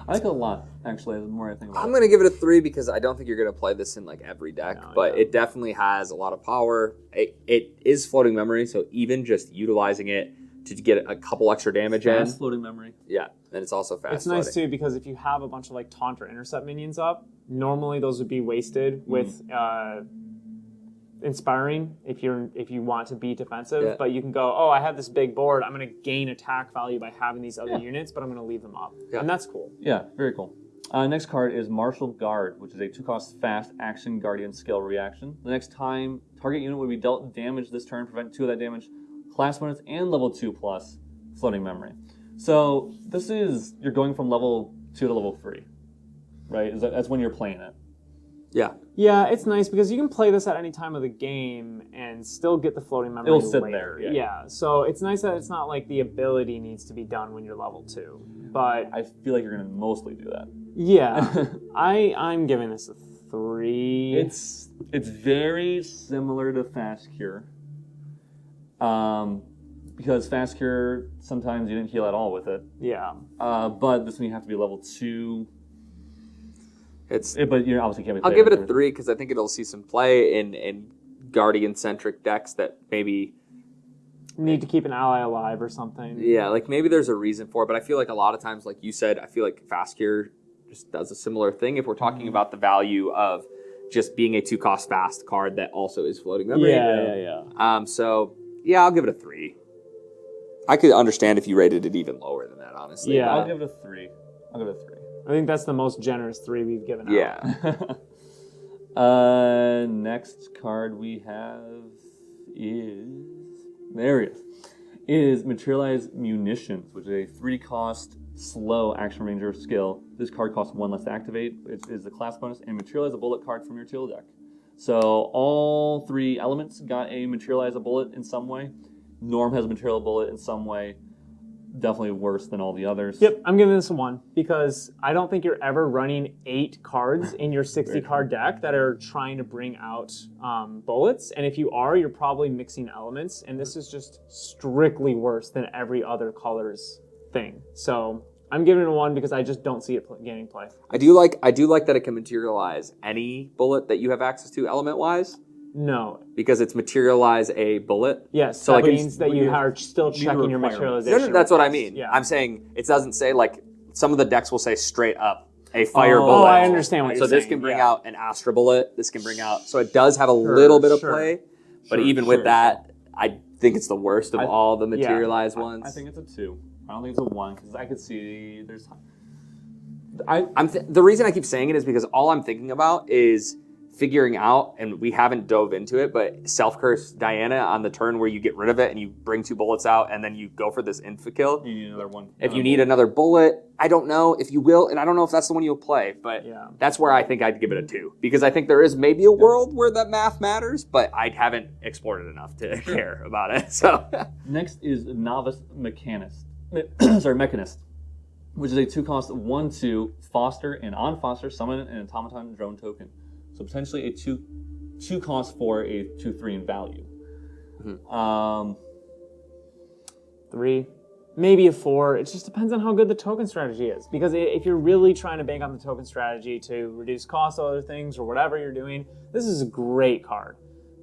I like it a lot, actually, the more I think about it. I'm going to give it a 3 because I don't think you're going to play this in like every deck, No, but it definitely has a lot of power. It is floating memory, so even just utilizing it to get a couple extra damage Fast floating memory. Yeah, and it's also fast It's nice, too, because if you have a bunch of like Taunt or Intercept minions up, normally those would be wasted with Inspiring if you want to be defensive, but you can go, oh, I have this big board, I'm going to gain attack value by having these other units, but I'm going to leave them up. And that's cool. Yeah, very cool. Next card is Martial Guard, which is a 2-cost fast action guardian skill reaction. The next time target unit would be dealt damage this turn, prevent 2 of that damage, class bonus and level 2+ floating memory. So this is, you're going from level 2 to level 3, right? That's when you're playing it. Yeah. Yeah, it's nice because you can play this at any time of the game and still get the floating memory It'll sit later. there, Yeah, so it's nice that it's not like the ability needs to be done when you're level 2. But I feel like you're going to mostly do that. yeah, I'm giving this a 3. It's very similar to Fast Cure. Because Fast Cure, sometimes you didn't heal at all with it. Yeah. But this one you have to be level 2. But you obviously can't be. I'll give it a 3 because I think it'll see some play in Guardian-centric decks that maybe need to keep an ally alive or something. Yeah, like maybe there's a reason for it, but I feel like a lot of times, like you said, I feel like Fast Cure just does a similar thing if we're talking about the value of just being a 2-cost fast card that also is floating memory. Yeah. So, yeah, I'll give it a 3. I could understand if you rated it even lower than that, honestly. Yeah. I'll give it a 3. I think that's the most generous 3 we've given out. Yeah. Next card we have is Materialize Munitions, which is a 3-cost slow action ranger skill. This card costs 1 less to activate. It is the class bonus, and materialize a bullet card from your tool deck. So all 3 elements got a materialize a bullet in some way. Norm has a material bullet in some way. Definitely worse than all the others. Yep, I'm giving this a 1 because I don't think you're ever running 8 cards in your 60-card deck that are trying to bring out bullets. And if you are, you're probably mixing elements. And this is just strictly worse than every other color's thing. So I'm giving it a 1 because I just don't see it gaining play. I do like that it can materialize any bullet that you have access to element-wise. No. Because it's materialize a bullet. Yes, So, that like, means that you are still checking your requirements. materialization. That's what I mean. Yeah. I'm saying it doesn't say like some of the decks will say straight up a fire bullet. Oh, I understand what you're So saying. this can bring yeah. out an Astra bullet. This can bring out. So it does have a little bit of sure. play. But Sure, even sure. with that, I think it's the worst of all the materialized ones. I think it's a 2. I don't think it's a 1 because I could see there's. The reason I keep saying it is because all I'm thinking about is figuring out, and we haven't dove into it, but self-curse Diana on the turn where you get rid of it and you bring 2 bullets out and then you go for this infa kill. You need another one. If you need another bullet, I don't know if you will, and I don't know if that's the one you'll play, but that's where I think I'd give it a 2. Because I think there is maybe a world where that math matters, but I haven't explored it enough to care about it. So Next is Novice Mechanist. Mechanist, which is a 2-cost 1/2 foster, and on foster summon an automaton drone token. So potentially a 2 cost for a 2/3 in value. 3, maybe a 4. It just depends on how good the token strategy is. Because if you're really trying to bank on the token strategy to reduce costs of other things or whatever you're doing, this is a great card.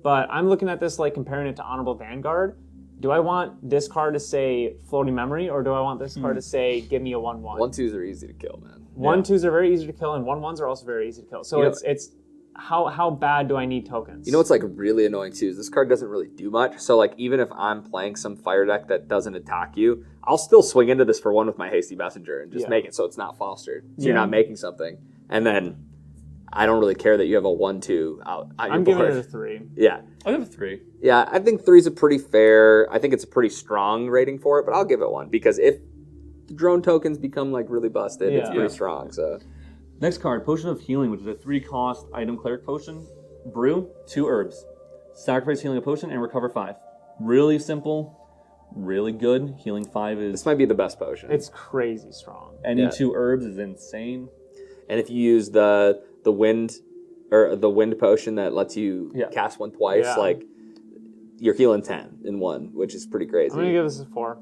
But I'm looking at this like comparing it to Honorable Vanguard. Do I want this card to say Floating Memory, or do I want this card to say give me a 1/1? 1/2s are easy to kill, man. 1/2s are very easy to kill, and 1/1s are also very easy to kill. So it's how bad do I need tokens? You know what's like really annoying too is this card doesn't really do much. So like even if I'm playing some fire deck that doesn't attack you, I'll still swing into this for 1 with my Hasty Messenger and just make it so it's not fostered. So you're not making something. And then I don't really care that you have a 1/2 out your I'm board. giving it a 3. Yeah. I'll give it a 3. Yeah, I think 3 is a pretty fair. I think it's a pretty strong rating for it, but I'll give it 1 because if the drone tokens become like really busted, it's pretty strong. So Next card, Potion of Healing, which is a 3-cost item cleric potion. Brew, 2 herbs. Sacrifice healing a potion and recover 5. Really simple, really good. Healing 5 is. this might be the best potion. It's crazy strong. Any 2 herbs is insane. And if you use the wind or the wind potion that lets you cast one twice, like you're healing 10 in 1, which is pretty crazy. I'm gonna give this a 4.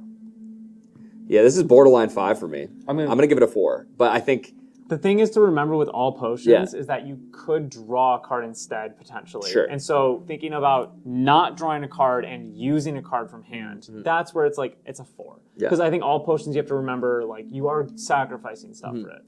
Yeah, this is borderline 5 for me. I'm gonna give it a 4, but I think The thing is to remember with all potions is that you could draw a card instead, potentially. Sure. And so thinking about not drawing a card and using a card from hand, that's where it's like, it's a 4. Because I think all potions you have to remember, like, you are sacrificing stuff for it.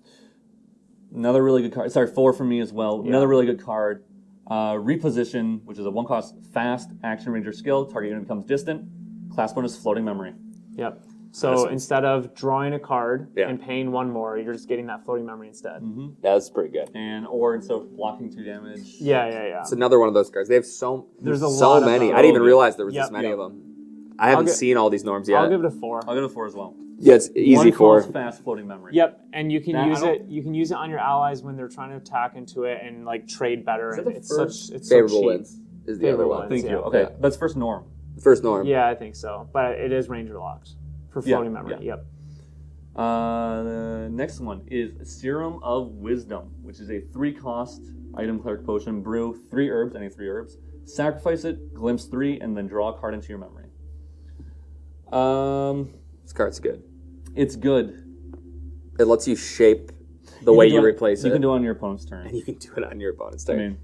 Another really good card. Sorry, 4 for me as well. Another really good card. Reposition, which is a 1-cost fast action ranger skill. Target unit becomes distant. Class bonus Floating Memory. Yep. So instead of drawing a card and paying 1 more, you're just getting that Floating Memory instead. Yeah, that's pretty good. Or instead of blocking 2 damage. Yeah. It's another one of those cards. They have There's a so lot of many. those. I didn't even realize there was this many of them. I haven't get- seen all these norms yet. I'll give it a 4. I'll give it a 4 as well. Yeah, it's easy 1-cost 4. fast Floating Memory. Yep, and you can That- use I it. You can use it on your allies when they're trying to attack into it and like trade better. that And the it's first it's Favorable so cheap. wins is the other Favorable one. wins. Thank you. Yeah. Okay, Yeah. that's first norm. First norm. Yeah, I think so, but it is ranger locked for Floating Memory. yeah. Yep. The next one is Serum of Wisdom, which is a 3-cost item cleric potion. Brew 3 herbs, any 3 herbs. Sacrifice it, glimpse 3, and then draw a card into your memory. This card's good. It's good. It lets you shape the way you replace it. You can do it on your opponent's turn. and you can do it on your opponent's I turn. mean,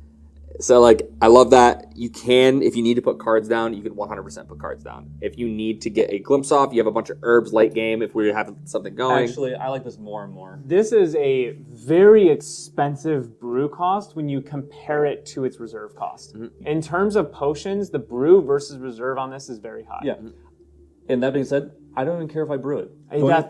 So, like, I love that. You can, if you need to put cards down, you can 100% put cards down. If you need to get a glimpse off, you have a bunch of herbs late game if we have something going. actually, I like this more and more. This is a very expensive brew cost when you compare it to its reserve cost. In terms of potions, the brew versus reserve on this is very high. Yeah. And that being said, I don't even care if I brew it.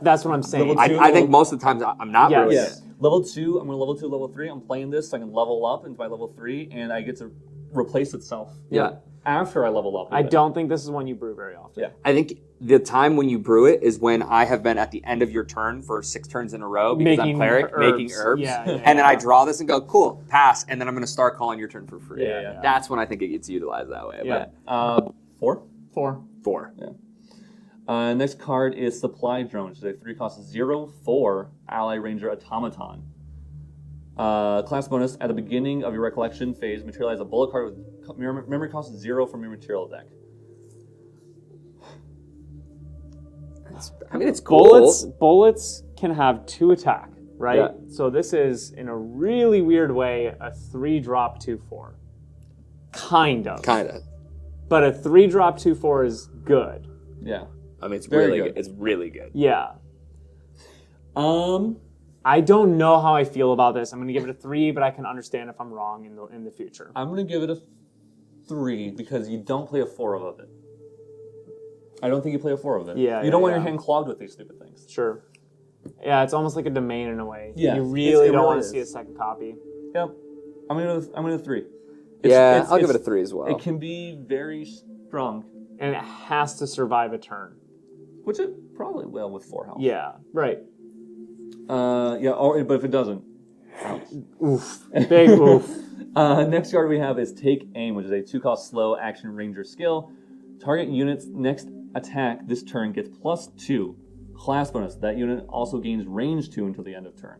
That's what I'm saying. Level two- I think most of the times I'm not Yes. brewing Yeah. it. Level 2, I'm going to level 2, level 3. I'm playing this so I can level up into my level 3, and I get to replace itself. Yeah. After I level up. with I it. don't think this is one you brew very often. Yeah. I think the time when you brew it is when I have been at the end of your turn for 6 turns in a row because I'm Making cleric, herbs. making herbs. Yeah, and then I draw this and go, cool, pass, and then I'm going to start calling your turn for free. Yeah. That's when I think it gets utilized that way. Yeah. 4? 4. But 4. Next card is Supply Drone, which is a 3-cost 0/4 Ally Ranger Automaton. Class bonus, at the beginning of your recollection phase, materialize a bullet card with memory cost 0 from your material deck. I mean, it's cool. Bullets can have 2 attack, right? Yeah. So this is, in a really weird way, a 3-drop 2/4. Kind of. Kind of. But a 3-drop 2/4 is good. Yeah. I mean, it's Very really good. good. It's really good. Yeah. I don't know how I feel about this. I'm going to give it a 3, but I can understand if I'm wrong in the future. I'm going to give it a 3 because you don't play a 4 of it. I don't think you play a 4 of it. Yeah, You don't want yeah. your hand clogged with these stupid things. Sure. Yeah, it's almost like a domain in a way. Yeah, You really it don't really want to is. see a second copy. Yep. I'm gonna 3. I'll give it a 3 as well. It can be very strong, And it has to survive a turn. which it probably will with 4 health. Yeah, right. But if it doesn't, ouch. Oof. Big oof. Next card we have is Take Aim, which is a 2-cost slow action ranger skill. Target unit's next attack this turn gets +2 class bonus. That unit also gains range 2 until the end of turn.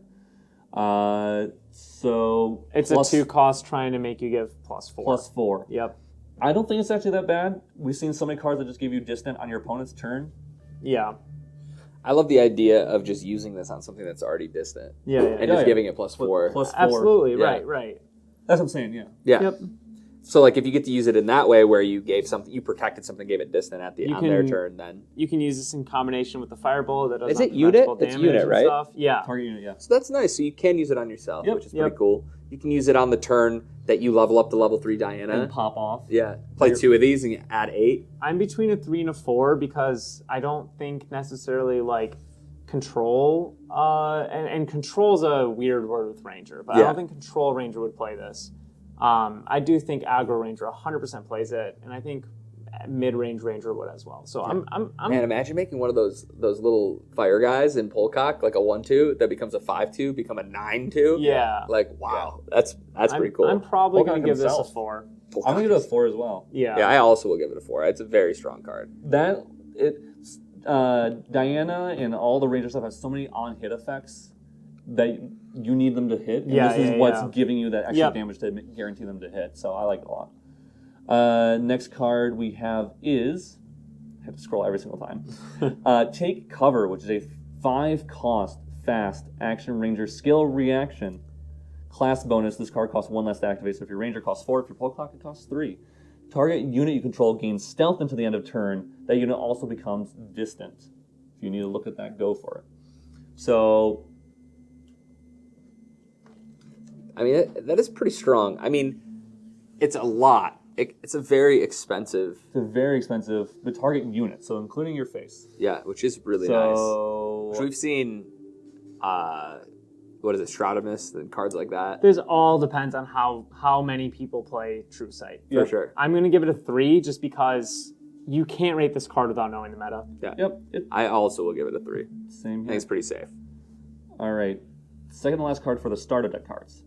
So It's a 2-cost trying to make you give +4. +4. Yep. I don't think it's actually that bad. We've seen so many cards that just give you distant on your opponent's turn. Yeah. I love the idea of just using this on something that's already distant Yeah, and just giving it +4. +4. Absolutely. Yeah. Right. That's what I'm saying. Yeah. Yeah. Yep. So like if you get to use it in that way where you gave something, you protected something, gave it distant on their turn, then You can use this in combination with the Firebolt that does Is it unit? unconventional It's damage unit, and right? stuff. Yeah. Target unit. Yeah. so that's nice. So you can use it on yourself, Yep. which is pretty Yep. cool. You can use it on the turn that you level up to level 3 Diana. And pop off. Yeah. Play 2 of these and you add 8. I'm between a 3 and a 4 because I don't think necessarily like control and control's a weird word with Ranger, but I Yeah. don't think control Ranger would play this. I do think aggro Ranger 100% plays it, and I think mid-range Ranger would as well. So I'm Man, imagine making one of those little fire guys in Polcock, like a 1/2 that becomes a 5/2, become a 9/2. yeah. Like wow, that's pretty cool. I'm probably Polcock going to give this a himself. 4. I'm gonna give it a 4 as well. Yeah. Yeah, I also will give it a 4. It's a very strong card. Diana and all the Ranger stuff has so many on-hit effects that you need them to hit. And Yeah, this is yeah, what's yeah. giving you that extra Yep. damage to guarantee them to hit. So I like it a lot. Next card we have is, I have to scroll every single time. Take Cover, which is a 5-cost fast action ranger skill reaction. Class bonus, this card costs 1 less to activate, so if your ranger costs 4, if your Polcock it costs 3. Target unit you control gains stealth until the end of turn. That unit also becomes distant. If you need to look at that, go for it. So, I mean, that is pretty strong. I mean, it's a lot. It's a very expensive, it's a very expensive, the target unit, so including your face. yeah, which is really So, nice. Which we've seen, what is it, Stratomus and cards like that. This all depends on how many people play True Sight. For sure. I'm going to give it a 3 just because you can't rate this card without knowing the meta. Yeah. Yep, I also will give it a 3. I same think here. it's pretty safe. All right, second to last card for the starter deck cards.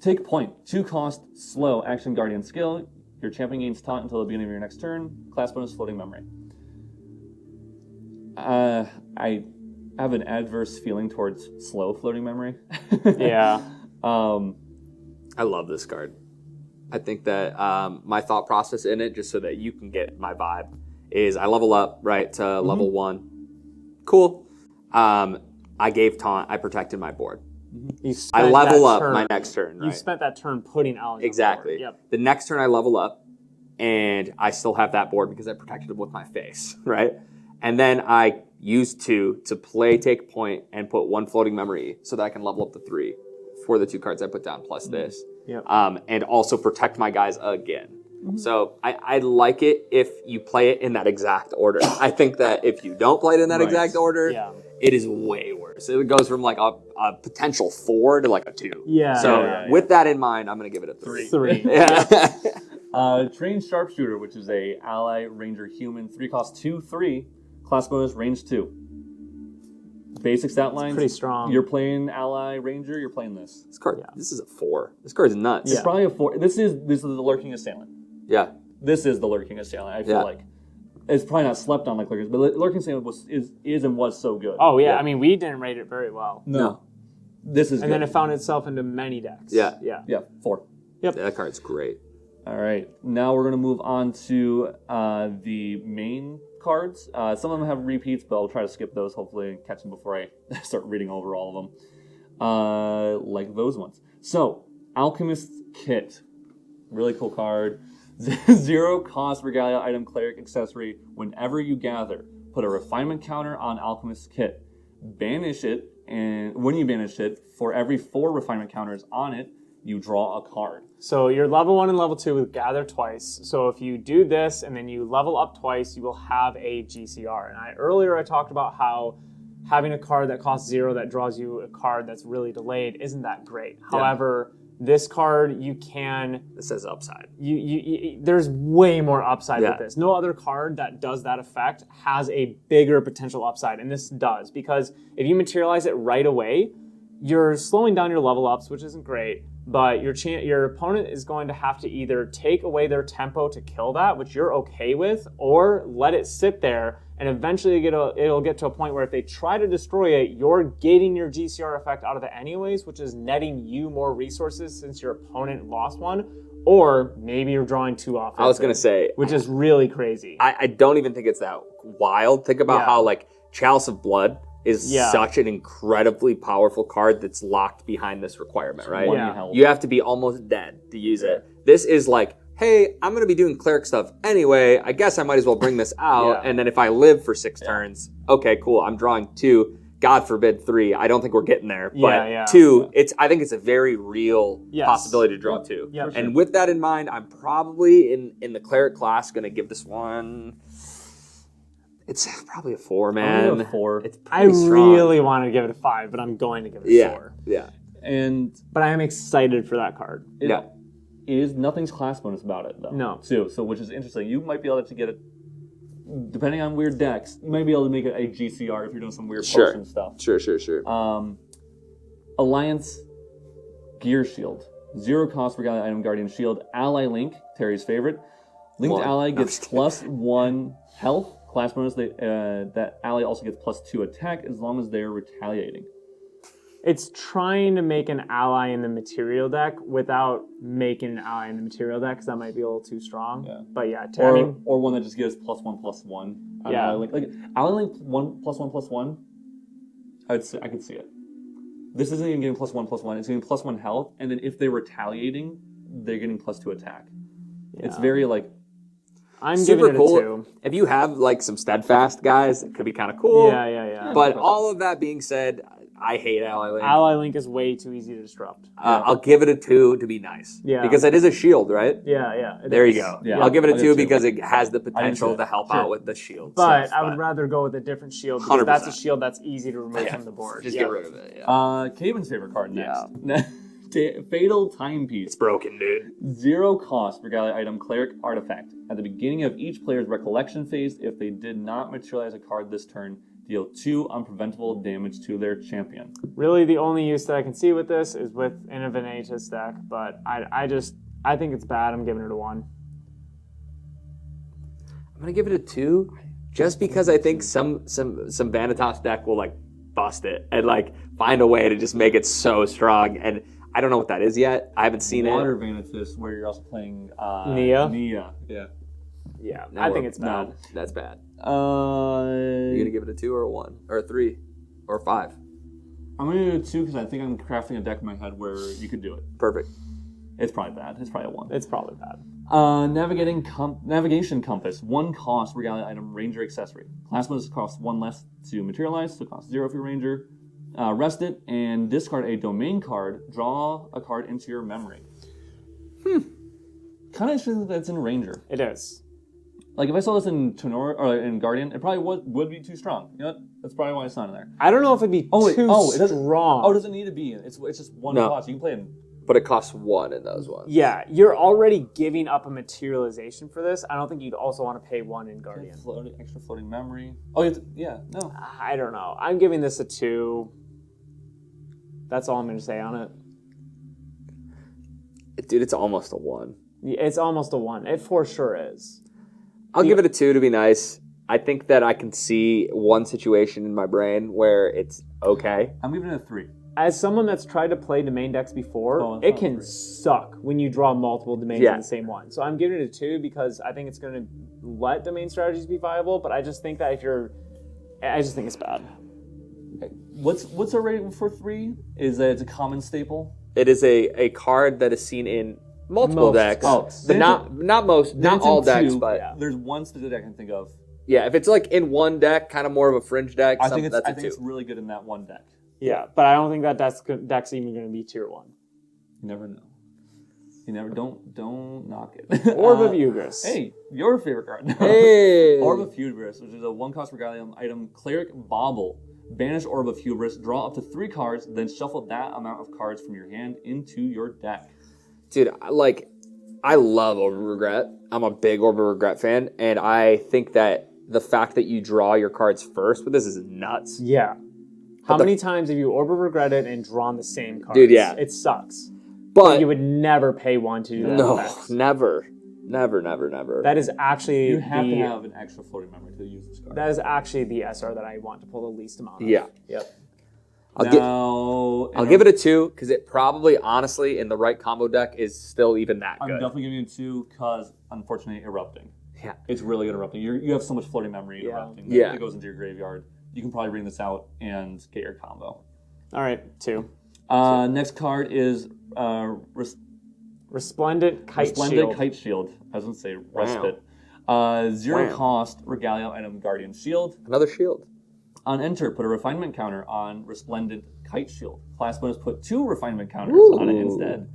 Take Point, 2-cost slow action guardian skill. Your champion gains taunt until the beginning of your next turn. Class bonus floating memory. I have an adverse feeling towards slow floating memory. Yeah. I love this card. I think that my thought process in it, just so that you can get my vibe, is I level up, right, to level 1. Cool. I gave taunt. I protected my board. You I spent level that up turn- my next turn, You right? spent that turn putting Alex Exactly. on the board. Yep. The next turn I level up, and I still have that board because I protected it with my face, right? And then I use 2 to play Take Point and put 1 floating memory so that I can level up to 3 for the 2 cards I put down plus this. Yep. And also protect my guys again. So I like it if you play it in that exact order. I think that if you don't play it in that Right. exact order, Yeah. it is way worse. It goes from like a potential 4 to like a 2. Yeah. So yeah. with that in mind, I'm going to give it a 3. 3. Yeah. Trained Sharpshooter, which is a ally ranger human, 3-cost 2/3, class bonus range 2. Basic stat lines. Pretty strong. You're playing ally ranger. You're playing this. This card, this is a 4. This card's nuts. It's probably a 4. This is the lurking assailant. Yeah. This is the lurking assailant. I feel Yeah. like it's probably not slept on like lurkers, but lurking assailant is and was so good. Oh, yeah. Yeah. I mean, we didn't rate it very well. no, this is And good. then it found itself into many decks. Yeah. Yeah. yeah, 4. That card's great. All right, now we're gonna move on to the main cards. Some of them have repeats, but I'll try to skip those. Hopefully, and catch them before I start reading over all of them. Like those ones. So, Alchemist's Kit. Really cool card. 0 cost Regalia item Cleric accessory. Whenever you gather, put a refinement counter on Alchemist's kit. Banish it, and when you banish it, for every 4 refinement counters on it, you draw a card. So you're level 1 and level 2 with gather twice. So if you do this and then you level up twice, you will have a GCR. And earlier I talked about how having a card that costs 0 that draws you a card that's really delayed isn't that great. Yeah. However, this card you can. This says upside. There's way more upside with this. No other card that does that effect has a bigger potential upside, and this does, because if you materialize it right away, you're slowing down your level ups, which isn't great. But your opponent is going to have to either take away their tempo to kill that, which you're okay with, or let it sit there, and eventually it'll get to a point where if they try to destroy it, you're getting your GCR effect out of it anyways, which is netting you more resources since your opponent lost one, or maybe you're drawing 2 off. I was going to say, which is really crazy. I don't even think it's that wild. Think about how like Chalice of Blood is such an incredibly powerful card that's locked behind this requirement, right? Yeah. You have to be almost dead to use it. This is like, hey, I'm going to be doing cleric stuff anyway. I guess I might as well bring this out. And then if I live for 6 turns, okay, cool. I'm drawing 2. God forbid 3. I don't think we're getting there. But 2, I think it's a very real possibility to draw 2. Yeah, and with that in mind, I'm probably in the cleric class going to give this one. It's probably a 4, man. I'm a 4. It's I strong. really want to give it a 5, but I'm going to give it a 4. Yeah. But I am excited for that card. Nothing's class bonus about it, though. No. Too, so which is interesting. You might be able to get it, depending on weird decks, you might be able to make it a GCR if you're doing some weird potion stuff. Sure. Alliance Gear Shield. 0 cost Regalia item Guardian Shield. Ally Link, Terry's favorite. Linked ally gets +1 health. Class bonus, that ally also gets +2 attack as long as they're retaliating. It's trying to make an ally in the material deck without making an ally in the material deck, because that might be a little too strong. Yeah. But or one that just gives +1/+1. Yeah. Like ally link +1/+1. I could see it. This isn't even getting +1/+1. It's getting +1 health, and then if they're retaliating, they're getting +2 attack. Yeah. It's very like. I'm super giving it cool. a 2. If you have like some steadfast guys, it could be kind of cool. Yeah. But all of that being said, I hate Ally Link. Ally Link is way too easy to disrupt. I'll give it a 2 to be nice. Yeah. Because it is a shield, right? Yeah. There you go. Yeah. I'll give it a 2 because it has the potential to help out with the shield. But I would rather go with a different shield, because 100%. that's a shield that's easy to remove from the board. Just get rid of it. Caven's favorite card next. Fatal Timepiece. It's broken, dude. 0 cost Regalia item Cleric Artifact. At the beginning of each player's recollection phase, if they did not materialize a card this turn, deal 2 unpreventable damage to their champion. Really, the only use that I can see with this is with an Vanitas deck, but I think it's bad. I'm giving it a 1. I'm gonna give it a 2, just because I think some Vanitas deck will like bust it and like find a way to just make it so strong. And I don't know what that is yet. I haven't seen Water Vanitas, where you're also playing Nia. Yeah. I think it's bad. That's bad. You're You gonna give it a 2 or a 1 or a 3 or a 5? I'm gonna do a 2 because I think I'm crafting a deck in my head where you could do it. Perfect. It's probably bad. It's probably a 1. It's probably bad. Navigation Compass. 1 cost Regalia item Ranger accessory. Class bonus costs 1 less to materialize, so it costs 0 for your Ranger. Rest it and discard a domain card. Draw a card into your memory. Kind of interesting that it's in Ranger. It is. Like if I saw this in Tenor or in Guardian, it probably would be too strong. You know what? That's probably why it's not in there. I don't know if it'd be too it doesn't, strong. Oh, it doesn't need to be. It's just 1 cost. You can play it in. But it costs 1 in those ones. Yeah, you're already giving up a materialization for this. I don't think you'd also want to pay 1 in Guardian. Extra floating memory. No. I don't know. I'm giving this a 2. That's all I'm going to say on it. Dude, it's almost a 1. It's almost a 1. It for sure is. I'll give it a 2 to be nice. I think that I can see one situation in my brain where it's okay. I'm giving it a 3. As someone that's tried to play domain decks before, it can suck when you draw multiple domains in the same one. So I'm giving it a 2 because I think it's going to let domain strategies be viable, but I just think that I just think it's bad. What's our rating for 3? Is that it's a common staple? It is a card that is seen in multiple Most decks. decks. But not most, not all decks, but there's one specific deck I can think of. yeah, if it's like in one deck, kind of more of a fringe deck, I think that's a it's 2. really good in that one deck. Yeah, but I don't think that deck's even going to be tier 1. You never know. You never don't knock it. Orb of Hubris. Hey, your favorite card. Hey! Orb of Hubris, which is a 1-cost Regalia item, Cleric Bauble. Banish Orb of Hubris, draw up to 3 cards, then shuffle that amount of cards from your hand into your deck. Dude, I love Orb of Regret. I'm a big Orb of Regret fan, and I think that the fact that you draw your cards first with this is nuts. Yeah. How many times have you Orb of Regretted and drawn the same cards? Dude, yeah. It sucks. But You would never pay 1 to do that. no, effect. never. That is actually You have to have an extra floating memory to use this card. That is actually the SR that I want to pull the least amount of. Yeah. Yep. I'll give it a 2 because it probably, honestly, in the right combo deck is still even that I'm good. definitely giving it a 2 because, unfortunately, Erupting. Yeah. It's really good Erupting. You have so much floating memory in Yeah. Erupting Yeah. that goes into your graveyard. You can probably bring this out and get your combo. All right, 2. Next card is Resplendent Kite Resplendent Shield. Kite Shield. I was going to say Respite. 0 cost Regalia item Guardian Shield. Another shield. On enter, put a refinement counter on Resplendent Kite Shield. Class bonus, put 2 refinement counters on it instead.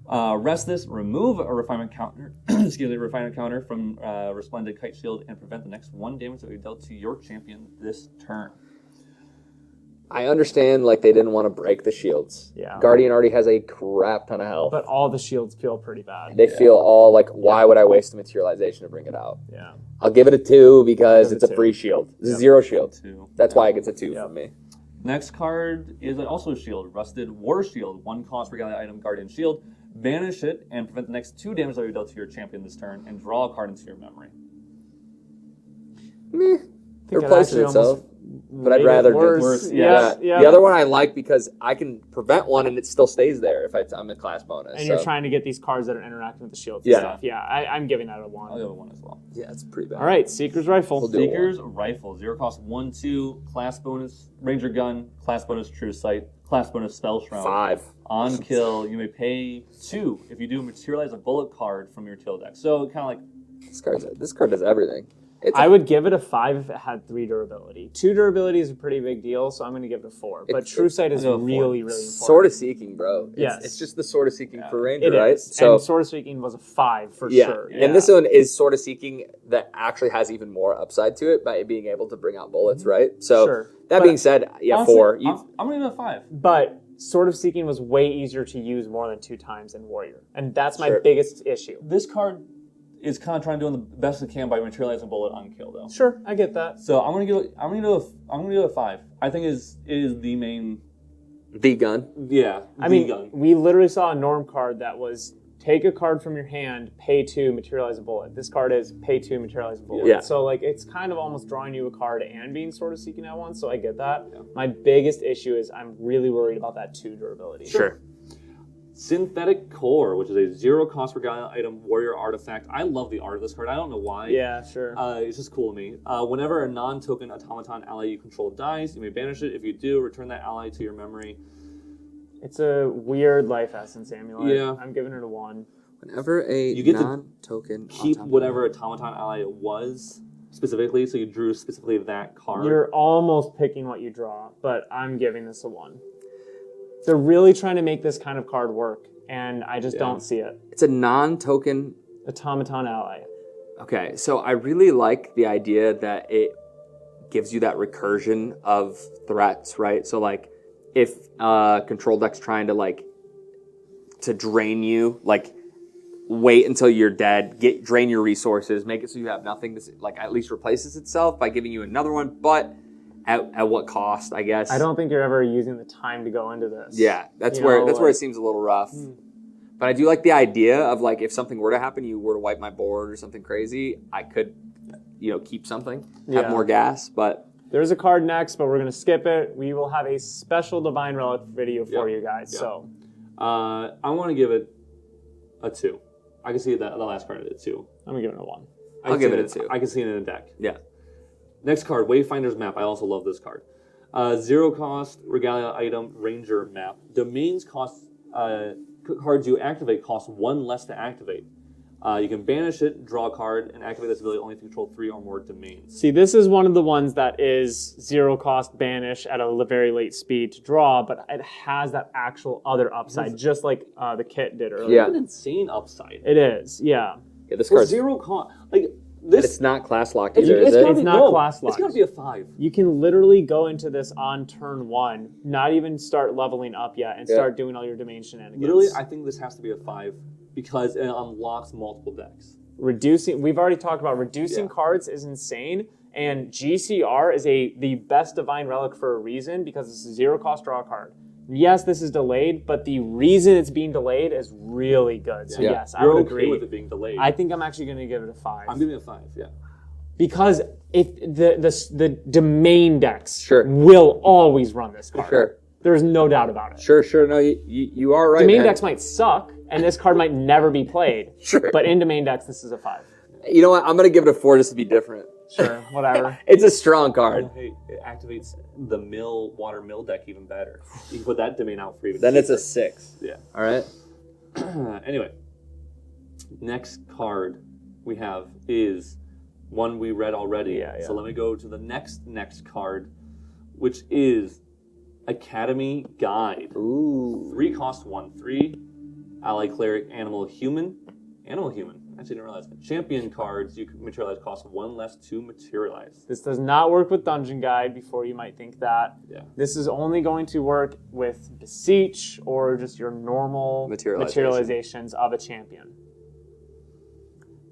Rest this, remove a refinement counter, refinement counter from Resplendent Kite Shield, and prevent the next 1 damage that we dealt to your champion this turn. I understand, they didn't want to break the shields. Yeah. Guardian already has a crap ton of health. But all the shields feel pretty bad. They feel all why would I waste the materialization to bring it out? Yeah. I'll give it a 2 because Give it it's a a 2. free shield. It's a 0 shield. 2. That's why it gets a 2 from me. Next card is also a shield. Rusted War Shield. 1 cost Regalia item Guardian Shield. Banish it and prevent the next 2 damage that we dealt to your champion this turn, and draw a card into your memory. Meh. It it replaces actually itself. almost But I'd made it rather worse. just Yeah. The other one I like because I can prevent one and it still stays there if I'm a class bonus. And you're trying to get these cards that are interacting with the shields Yeah. and stuff. Yeah, I'm giving that a I'll 1. give it 1 as well. Yeah, it's pretty bad. All right, Seeker's Rifle. We'll do it. Seeker's Rifle. 0 cost 1/2. Class bonus Ranger Gun. Class bonus True Sight. Class bonus Spell Shroud. 5. On kill, you may pay 2 if you do materialize a bullet card from your kill deck. So kind of like This card does everything. I would give it a 5 if it had 3 durability. 2 durability is a pretty big deal, so I'm going to give it a 4. But True Sight is I'll go 4. really, really important. Sword of Seeking, bro. Yes. It's just the Sword of Seeking for Ranger, It right? is. And Sword of Seeking was a 5 for sure. And this one is Sword of Seeking that actually has even more upside to it by being able to bring out bullets, right? So Sure. that But being said, honestly, 4. I'm gonna give it a 5. But Sword of Seeking was way easier to use more than 2 times in Warrior. And that's my Sure. biggest issue. This card is kind of trying to do the best it can by materializing a bullet on kill, though. Sure, I get that. So I'm gonna give it a 5. I think it is the main. The gun. Yeah, I mean, gun. we literally saw a norm card that was take a card from your hand, pay 2, materialize a bullet. This card is pay 2, materialize a bullet. Yeah. So it's kind of almost drawing you a card and being Sword of Seeking at once, so I get that. Yeah. My biggest issue is I'm really worried about that 2 durability. Sure. Synthetic Core, which is a 0 cost Regalia item warrior artifact. I love the art of this card. I don't know why. Yeah, sure. It's just cool to me. Whenever a non-token automaton ally you control dies, you may banish it. If you do, return that ally to your memory. It's a weird life essence amulet. Yeah. I'm giving it a 1. Whenever a You get to non-token Keep automaton- whatever automaton ally it was specifically, so you drew specifically that card. You're almost picking what you draw, but I'm giving this a 1. They're really trying to make this kind of card work, and I just don't see it. It's a non-token. Automaton ally. Okay, so I really like the idea that it gives you that recursion of threats, right? So if control deck's trying to drain you, wait until you're dead, drain your resources, make it so you have nothing to at least replaces itself by giving you another one, but at what cost, I guess. I don't think you're ever using the time to go into this. Yeah, that's where it seems a little rough. But I do like the idea of if something were to happen, you were to wipe my board or something crazy, I could, keep something, have more gas. But there's a card next, but we're gonna skip it. We will have a special Divine Relic video for you guys. Yep. So I want to give it a 2. I can see that the last card at 2. I'm gonna give it a 1. I'll give it a 2. I can see it in a deck. Yeah. Next card, Wayfinder's Map. I also love this card. 0 cost Regalia item Ranger Map. Domains cost cards you activate cost 1 less to activate. You can banish it, draw a card, and activate this ability only if you control 3 or more domains. See, this is one of the ones that is 0 cost banish at a very late speed to draw, but it has that actual other upside, just like the kit did earlier. Yeah. It's an insane upside. It is, yeah. Yeah, this For card's 0 cost, like this. it's not class locked either, is it? It's not class locked. It's got to be a 5. You can literally go into this on turn 1, not even start leveling up yet, and start doing all your domain shenanigans. Literally, I think this has to be a 5 because it unlocks multiple decks. We've already talked about reducing cards is insane, and GCR is the best divine relic for a reason because it's a 0 cost draw card. Yes, this is delayed, but the reason it's being delayed is really good. So yes, I You're would okay agree with it being delayed. I think I'm actually going to give it a 5. I'm giving it a 5. Yeah. Because if the domain decks Sure. will always run this card. Sure. There's no doubt about it. Sure. No, you are right. Domain man. decks might suck, and this card might never be played. Sure. But in domain decks, this is a 5. You know what? I'm gonna give it a 4 just to be different. Sure, whatever. It's a strong card. Hey, it activates the water mill deck even better. You can put that domain out for even. Then it's a cheaper. 6. Yeah. All right. Anyway, next card we have is one we read already. Yeah. So let me go to the next card, which is Academy Guide. Ooh. 3 cost 1/3. Ally Cleric, Animal Human. Actually, didn't realize that. Champion cards you can materialize cost 1 less to materialize. This does not work with Dungeon Guide before you might think that. Yeah. This is only going to work with Beseech or just your normal materializations of a champion.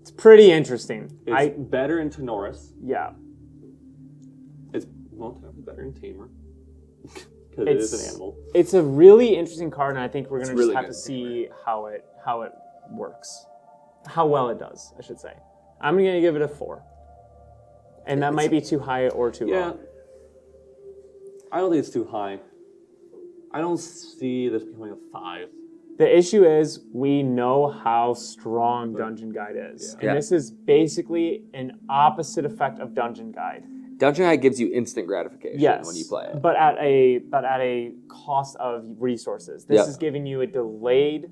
It's pretty interesting. It's better in Tenoris. Yeah. It's better in Tamer. Because it is an animal. It's a really interesting card, and I think we're going to really just have good to see how it works. How well it does, I should say. I'm going to give it a 4. And that might be too high or too low. I don't think it's too high. I don't see this becoming a 5. The issue is we know how strong Dungeon Guide is. Yeah. And this is basically an opposite effect of Dungeon Guide. Dungeon Guide gives you instant gratification Yes, when you play it. but at a cost of resources. This is giving you a delayed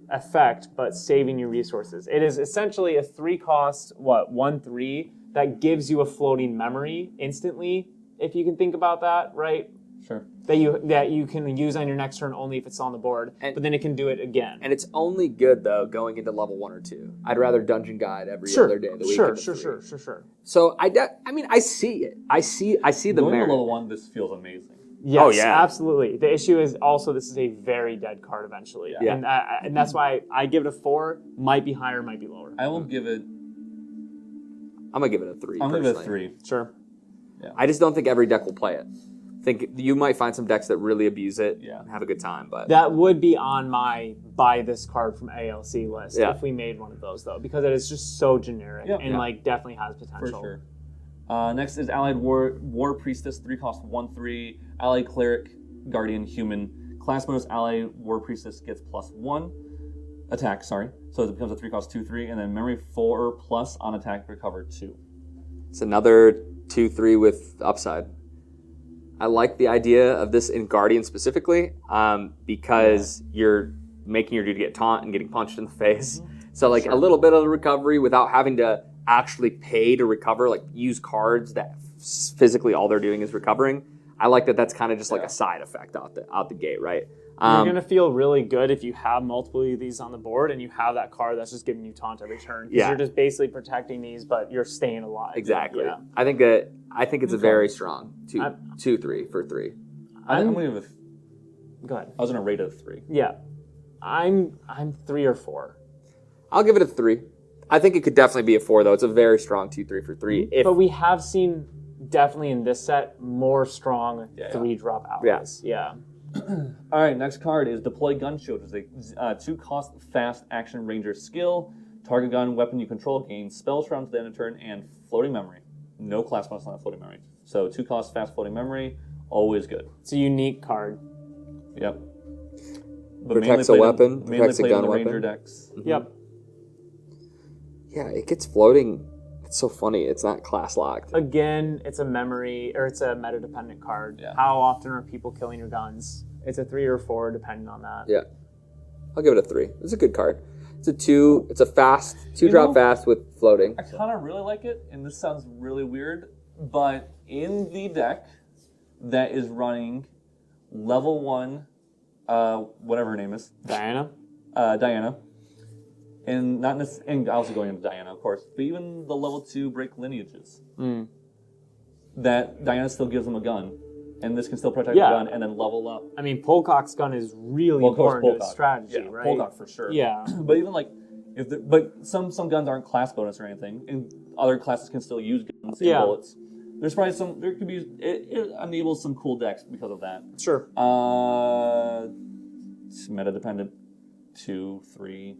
effect, but saving you resources. It is essentially a 3 cost 1/3 that gives you a floating memory instantly. If you can think about that, right? Sure. That you can use on your next turn only if it's on the board, but then it can do it again. And it's only good though going into level 1 or 2. I'd rather Dungeon Guide every other day of the week. Sure. So I see it. I see the Going to merit. level 1, this feels amazing. Yes, Oh, yeah. absolutely. The issue is also this is a very dead card eventually. Yeah. And that's why I give it a 4. Might be higher, might be lower. I will give it. I'm gonna give it a 3. I'm going to give it a personally. 3. Sure. I just don't think every deck will play it. I think you might find some decks that really abuse it and have a good time, but That would be on my buy this card from ALC list if we made one of those though, because it is just so generic and like definitely has For potential. sure. Next is Allied War Priestess, 3 cost 1/3. Allied Cleric, Guardian Human. Class bonus Allied War Priestess gets +1 attack, so it becomes a 3 cost 2/3, and then Memory 4 plus on attack, recover 2. it's another 2/3 with upside. I like the idea of this in Guardian specifically because you're making your dude get taunt and getting punched in the face. So like a little bit of the recovery without having to actually pay to recover, like use cards that physically all they're doing is recovering. I like that that's kind of just like a side effect out the gate, right? You're going to feel really good if you have multiple of these on the board and you have that card that's just giving you taunt every turn. Because you're just basically protecting these, but you're staying alive. Exactly. Yeah. I think it's a very strong 2/3 for 3. I'm going to give it. Go ahead. I was going to rate it a 3. Yeah. I'm 3 or 4. I'll give it a 3. I think it could definitely be a 4 though. It's a very strong 2/3 for 3. But we have seen definitely in this set more strong 3-drop allies. Yeah. All right, next card is Deploy Gun Shield. It's a 2 cost fast action ranger skill. Target gun weapon you control gains spells round to the end of turn and floating memory. No class bonus on that floating memory. So 2 cost fast floating memory, always good. It's a unique card. Yep. But Protects a weapon, protects a gun in the weapon. ranger decks. Yep. Yeah, it gets floating. It's so funny. It's not class locked. Again, it's a memory, or it's a meta-dependent card. Yeah. How often are people killing your guns? It's a 3 or 4, depending on that. Yeah. I'll give it a 3. It's a good card. It's a 2. It's a fast 2-drop fast with floating. I kind of really like it, and this sounds really weird, but in the deck that is running level 1, whatever her name is, Diana. and not necessarily, and also going into Diana, of course, but even the level 2 break lineages, that Diana still gives them a gun, and this can still protect the gun and then level up. I mean, Polcock's gun is really important to its strategy, right? Polcock for sure. Yeah. But even like, but some guns aren't class bonus or anything, and other classes can still use guns and bullets. There could be, it enables some cool decks because of that. Sure. It's meta dependent. 2, 3.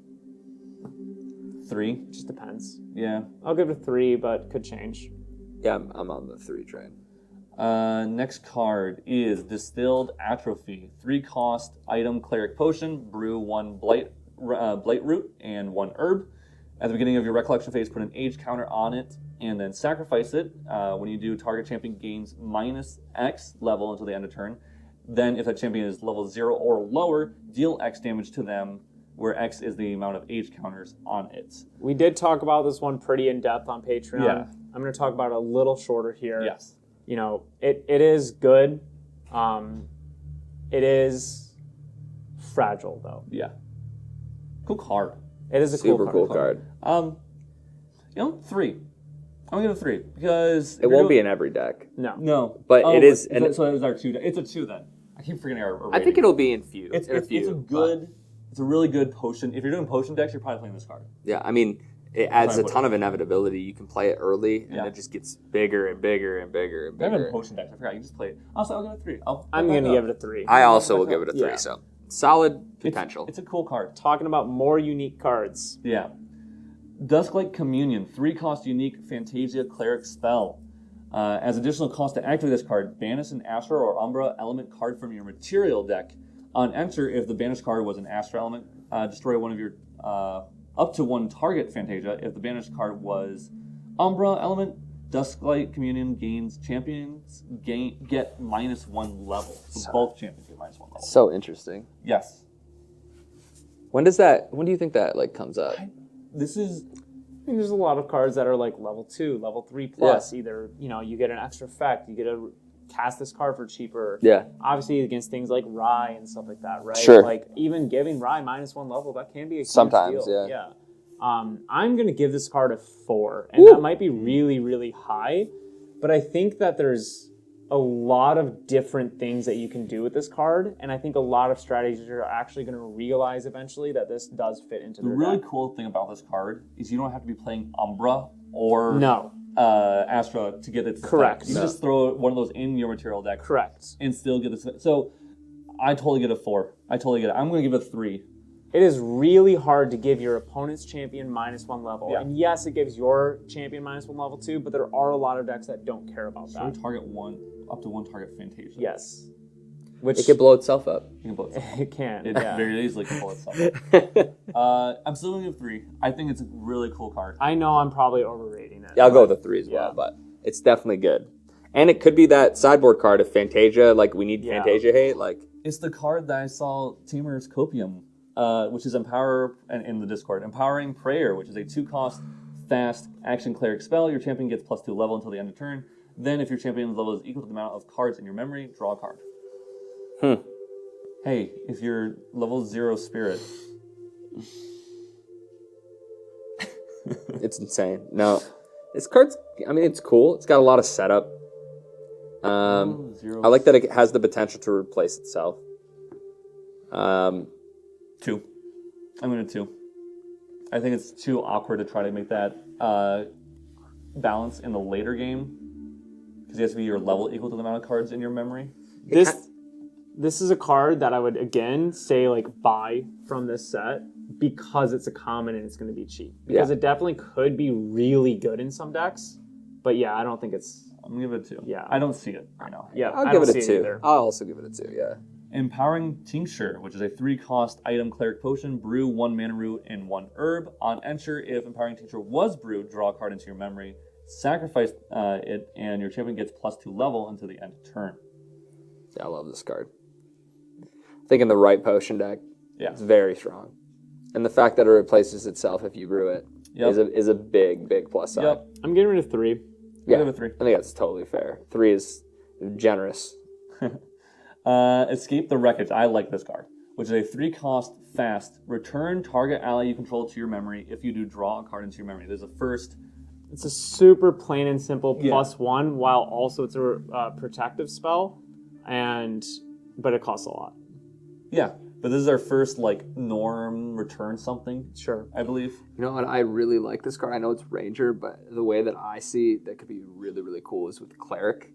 3? Just depends. Yeah. I'll give it a 3, but could change. Yeah, I'm on the 3 train. Next card is Distilled Atrophy. 3-cost item Cleric Potion. Brew 1 Blight Root and 1 Herb. At the beginning of your recollection phase, put an age counter on it and then sacrifice it. When you do, target champion gains -X level until the end of turn. Then, if that champion is level 0 or lower, deal X damage to them, where X is the amount of age counters on it. We did talk about this one pretty in depth on Patreon. Yeah. I'm going to talk about it a little shorter here. Yes. You know, it is good. It is fragile, though. Yeah. Cool card. It is a Super cool card. 3. I'm gonna give it 3 because It won't be in every deck. No, But it is. So it is our 2. It's a 2 then. I keep forgetting our rating. I think it'll be in few. It's a good. It's a really good potion. If you're doing potion decks, you're probably playing this card. Yeah, I mean, it adds a ton of inevitability. You can play it early, and it just gets bigger and bigger and bigger and I have bigger. potion decks. I forgot. You just play it. Also, I'll give it 3. I'm going to give it a 3. I also will give it a 3. Yeah. So solid potential. It's a cool card. Talking about more unique cards. Yeah. Dusklight Communion, 3-cost unique Fantasia Cleric spell. As additional cost to activate this card, banish an Astra or Umbra element card from your material deck. On enter, if the banished card was an Astra element, destroy one of your up to 1 target Fantasia. If the banished card was Umbra element, Dusklight Communion gains champions get -1 level. So both champions get -1 level. So interesting. Yes. When do you think that comes up? This is. I mean, there's a lot of cards that are like level 2, level 3 plus. Either, you get an extra effect, you get to cast this card for cheaper. Yeah. Obviously against things like Rye and stuff like that, right? Sure. Like even giving Rye -1 level, that can be a huge Sometimes, deal. yeah. I'm going to give this card a 4. And that might be really, really high. But I think that there's a lot of different things that you can do with this card. And I think a lot of strategies are actually going to realize eventually that this does fit into The their really deck. cool thing about this card is you don't have to be playing Umbra or Astra to get its Correct. effect. You just throw one of those in your material deck. Correct. And still get this. So I totally get a 4. I totally get it. I'm going to give it a 3. It is really hard to give your opponent's champion -1 level. Yeah. And yes, it gives your champion -1 level too, but there are a lot of decks that don't care about So that. we target up to 1 target Fantasia. Yes. Which It can blow itself up. You can blow it. it can. It Yeah. very easily can pull itself. I'm still going to give 3. I think it's a really cool card. I know I'm probably overrating it. Yeah, I'll go with a 3 as well, but it's definitely good. And it could be that sideboard card of Fantasia, we need Fantasia hate, It's the card that I saw Tamer's Copium, which is in the Discord. Empowering Prayer, which is a 2-cost fast action cleric spell. Your champion gets +2 level until the end of turn. Then, if your champion's level is equal to the amount of cards in your memory, draw a card. Hey, if you're level 0 spirit. it's insane. No. This card's, it's cool. It's got a lot of setup. I like that it has the potential to replace itself. 2. I'm going to 2. I think it's too awkward to try to make that balance in the later game. Because it has to be your level equal to the amount of cards in your memory. This is a card that I would, again, say, buy from this set because it's a common and it's going to be cheap. Because it definitely could be really good in some decks. But yeah, I don't think it's... I'm going to give it a 2. Yeah. I don't see it right now. Yeah, I'll give it a 2. I'll also give it a 2, yeah. Empowering Tincture, which is a 3-cost item cleric potion. Brew 1 mana root and 1 herb. On enter, if Empowering Tincture was brewed, draw a card into your memory. Sacrifice it, and your champion gets +2 level until the end of turn. Yeah, I love this card. I think in the right potion deck, Yeah. It's very strong. And the fact that it replaces itself if you brew it is a big plus side. Yep. I'm getting rid of 3. Yeah, give it a 3. I think that's totally fair. 3 is generous. Escape the Wreckage. I like this card, which is a 3-cost fast. Return target ally you control to your memory. If you do, draw a card into your memory. There's a first. It's a super plain and simple +1, while also it's a protective spell, but it costs a lot. Yeah, but this is our first norm return something. Sure. I believe. You know what? I really like this card. I know it's Ranger, but the way that I see that could be really, really cool is with Cleric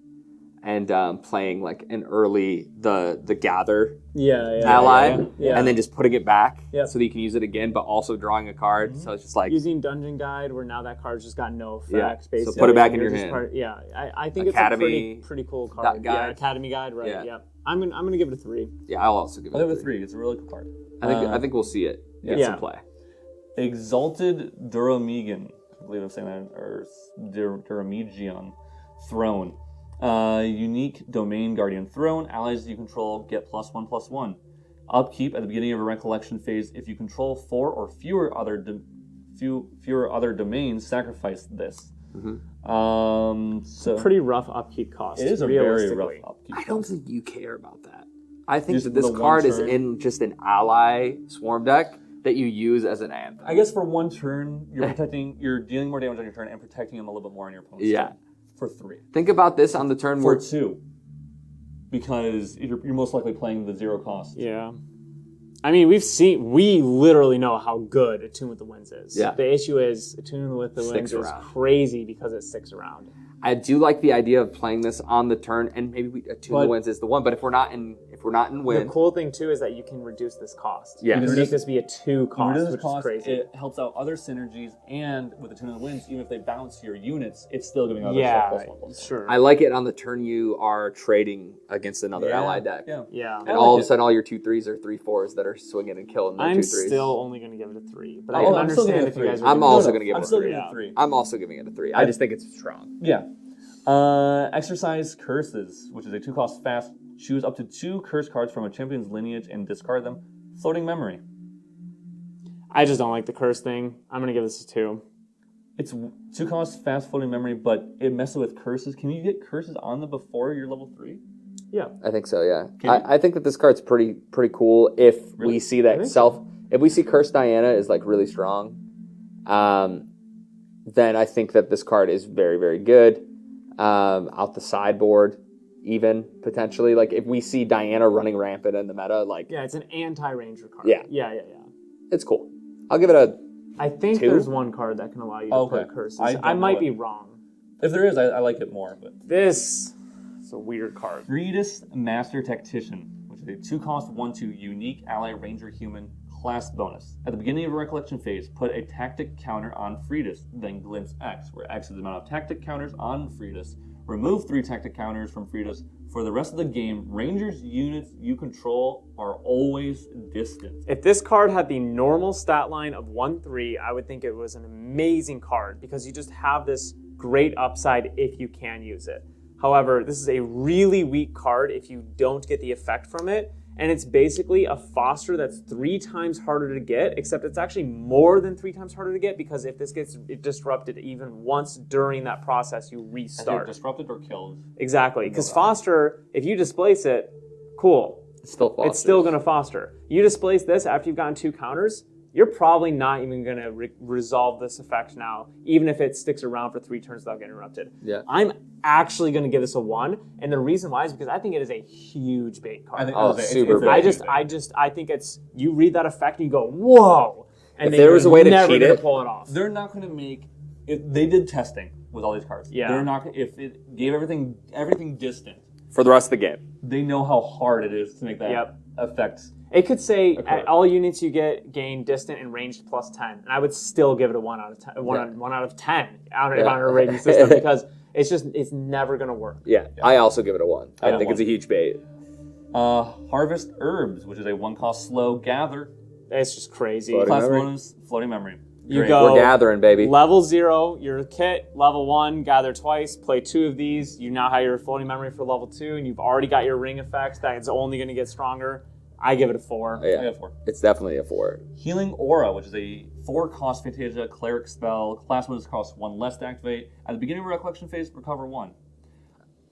and playing an early the gather ally, and then just putting it back so that you can use it again, but also drawing a card. So it's just using Dungeon Guide, where now that card's just got no effects. Basically, so put it back in your hand. I think Academy, it's a pretty cool card. Guide. Academy Guide, right? Yeah. I'm gonna give it a 3. Yeah, I'll also give it. I'll give it a 3. It's a really cool card. I think we'll see it get some play. Exalted Duramigan, I believe I'm saying that, or Duramigion Throne. Unique Domain Guardian Throne. Allies you control get +1/+1. Upkeep at the beginning of a recollection phase. If you control 4 or fewer other domains, sacrifice this. So pretty rough upkeep cost. It is a very rough upkeep. I don't think you care about that. I think that this card is in just an ally swarm deck that you use as an anthem. I guess for one turn, you're dealing more damage on your turn and protecting them a little bit more on your opponent's turn. For 3. Think about this on the turn for 2. Because you're most likely playing the 0 cost. Yeah. I mean, we literally know how good Attune with the Winds is. Yeah. The issue is Attune with the Winds is crazy because it sticks around. I do like the idea of playing this on the turn, and maybe Attune the Winds is the one. But if we're not in wind, the cool thing too is that you can reduce this cost. Yeah, you can make this be a 2 cost, which is crazy. It helps out other synergies, and with Attune of the Winds, even if they bounce your units, it's still giving other stuff +1/+1. Sure. I like it on the turn you are trading against another ally deck. Yeah. And all of a sudden, all your 2/3s are 3/4s that are swinging and killing. I'm 2/3s. still only going to give it a 3, but I can understand if you guys. I'm also going to give it a 3. I'm still giving it a 3. I'm also giving it a 3. I just think it's strong. Yeah. Exercise Curses, which is a 2-cost fast. Choose up to 2 curse cards from a champion's lineage and discard them. Floating Memory. I just don't like the curse thing. I'm going to give this a 2. It's 2-cost fast floating memory, but it messes with curses. Can you get curses on them before you're level 3? Yeah. I think so, yeah. I think that this card's pretty cool if we see that if we see Curse Diana is really strong, then I think that this card is very, very good. Out the sideboard, even potentially. If we see Diana running rampant in the meta, yeah, it's an anti-ranger card. Yeah. It's cool. I'll give it a. I think 2. There's one card that can allow you to put curses. I might be wrong. If there is, I like it more. But this is a weird card. Freedis Master Tactician, which is a 2-cost 1/2 unique ally ranger human class bonus. At the beginning of a recollection phase, put a tactic counter on Freedis, then glimpse X, where X is the amount of tactic counters on Freedis. Remove 3 tactic counters from Freedis. For the rest of the game, Rangers units you control are always distant. If this card had the normal stat line of 1/3, I would think it was an amazing card because you just have this great upside if you can use it. However, this is a really weak card if you don't get the effect from it. And it's basically a foster that's 3 times harder to get, except it's actually more than 3 times harder to get because if this gets disrupted even once during that process, you restart. Disrupted or killed. Exactly. Because foster, if you displace it, cool. It's still going to foster. You displace this after you've gotten 2 counters, you're probably not even going to resolve this effect now, even if it sticks around for 3 turns without getting interrupted. Yeah. I'm actually going to give this a 1, and the reason why is because I think it is a huge bait card. I think it's, you read that effect and you go, whoa! And if there was a way to cheat it, pull it off. They're not going to make. They did testing with all these cards. Yeah. They're not. If it gave everything distant for the rest of the game, they know how hard it is to make that effect. It could say at all units you get gain distant and ranged +10, and I would still give it a 1 out of 10. 1 out of 10 on a rating system because it's never going to work. Yeah, I also give it a 1. I think it's a huge bait. Harvest Herbs, which is a 1-cost slow gather. It's just crazy. Class bonus, floating memory. You go We're gathering, baby. Level 0, your kit. Level 1, gather twice. Play 2 of these. You now have your floating memory for level 2, and you've already got your ring effect that is only going to get stronger. I give it a 4. Yeah. I got 4. It's definitely a 4. Healing Aura, which is a 4-cost Fantasia Cleric spell. Class bonus costs 1 less to activate. At the beginning of a collection phase, recover 1.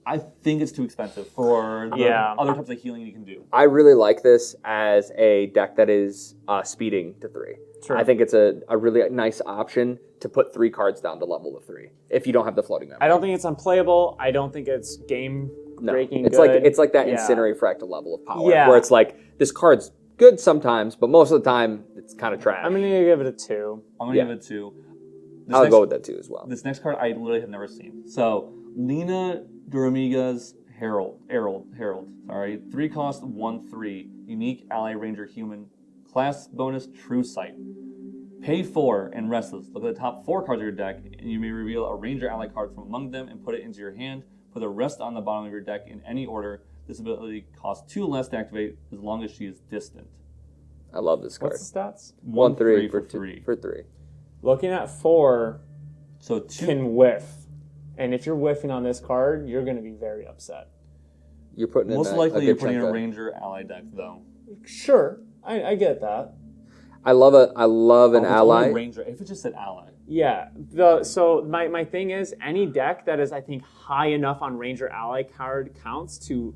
I think it's too expensive for the other types of healing you can do. I really like this as a deck that is speeding to 3. Sure. I think it's a really nice option to put 3 cards down to level of 3 if you don't have the floating memory. I don't think it's unplayable. I don't think it's game breaking. It's like that Incinerate Fractal level of power, Yeah. where it's like this card's good sometimes, but most of the time it's kind of trash. I'm gonna give it a 2. I'm going to give it 2. I'll go with that too as well. This next card I literally have never seen. So, Lena Duramiga's Herald. 3 cost, 1/3. Unique ally ranger human. Class bonus True Sight. Pay 4 and Restless. Look at the top 4 cards of your deck, and you may reveal a ranger ally card from among them and put it into your hand. Put the rest on the bottom of your deck in any order. This ability costs 2 less to activate as long as she is distant. I love this card. What's the stats? 1/3 for 3. 3. For 3. Looking at 4 So 2. can whiff. And if you're whiffing on this card, you're going to be very upset. You're putting Most in likely a you're good putting in chunk a of- ranger ally deck, though. Sure, I get that. I love an If it's ally. only ranger. If it just said ally. Yeah. So my thing is, any deck that is, I think, high enough on Ranger Ally card counts to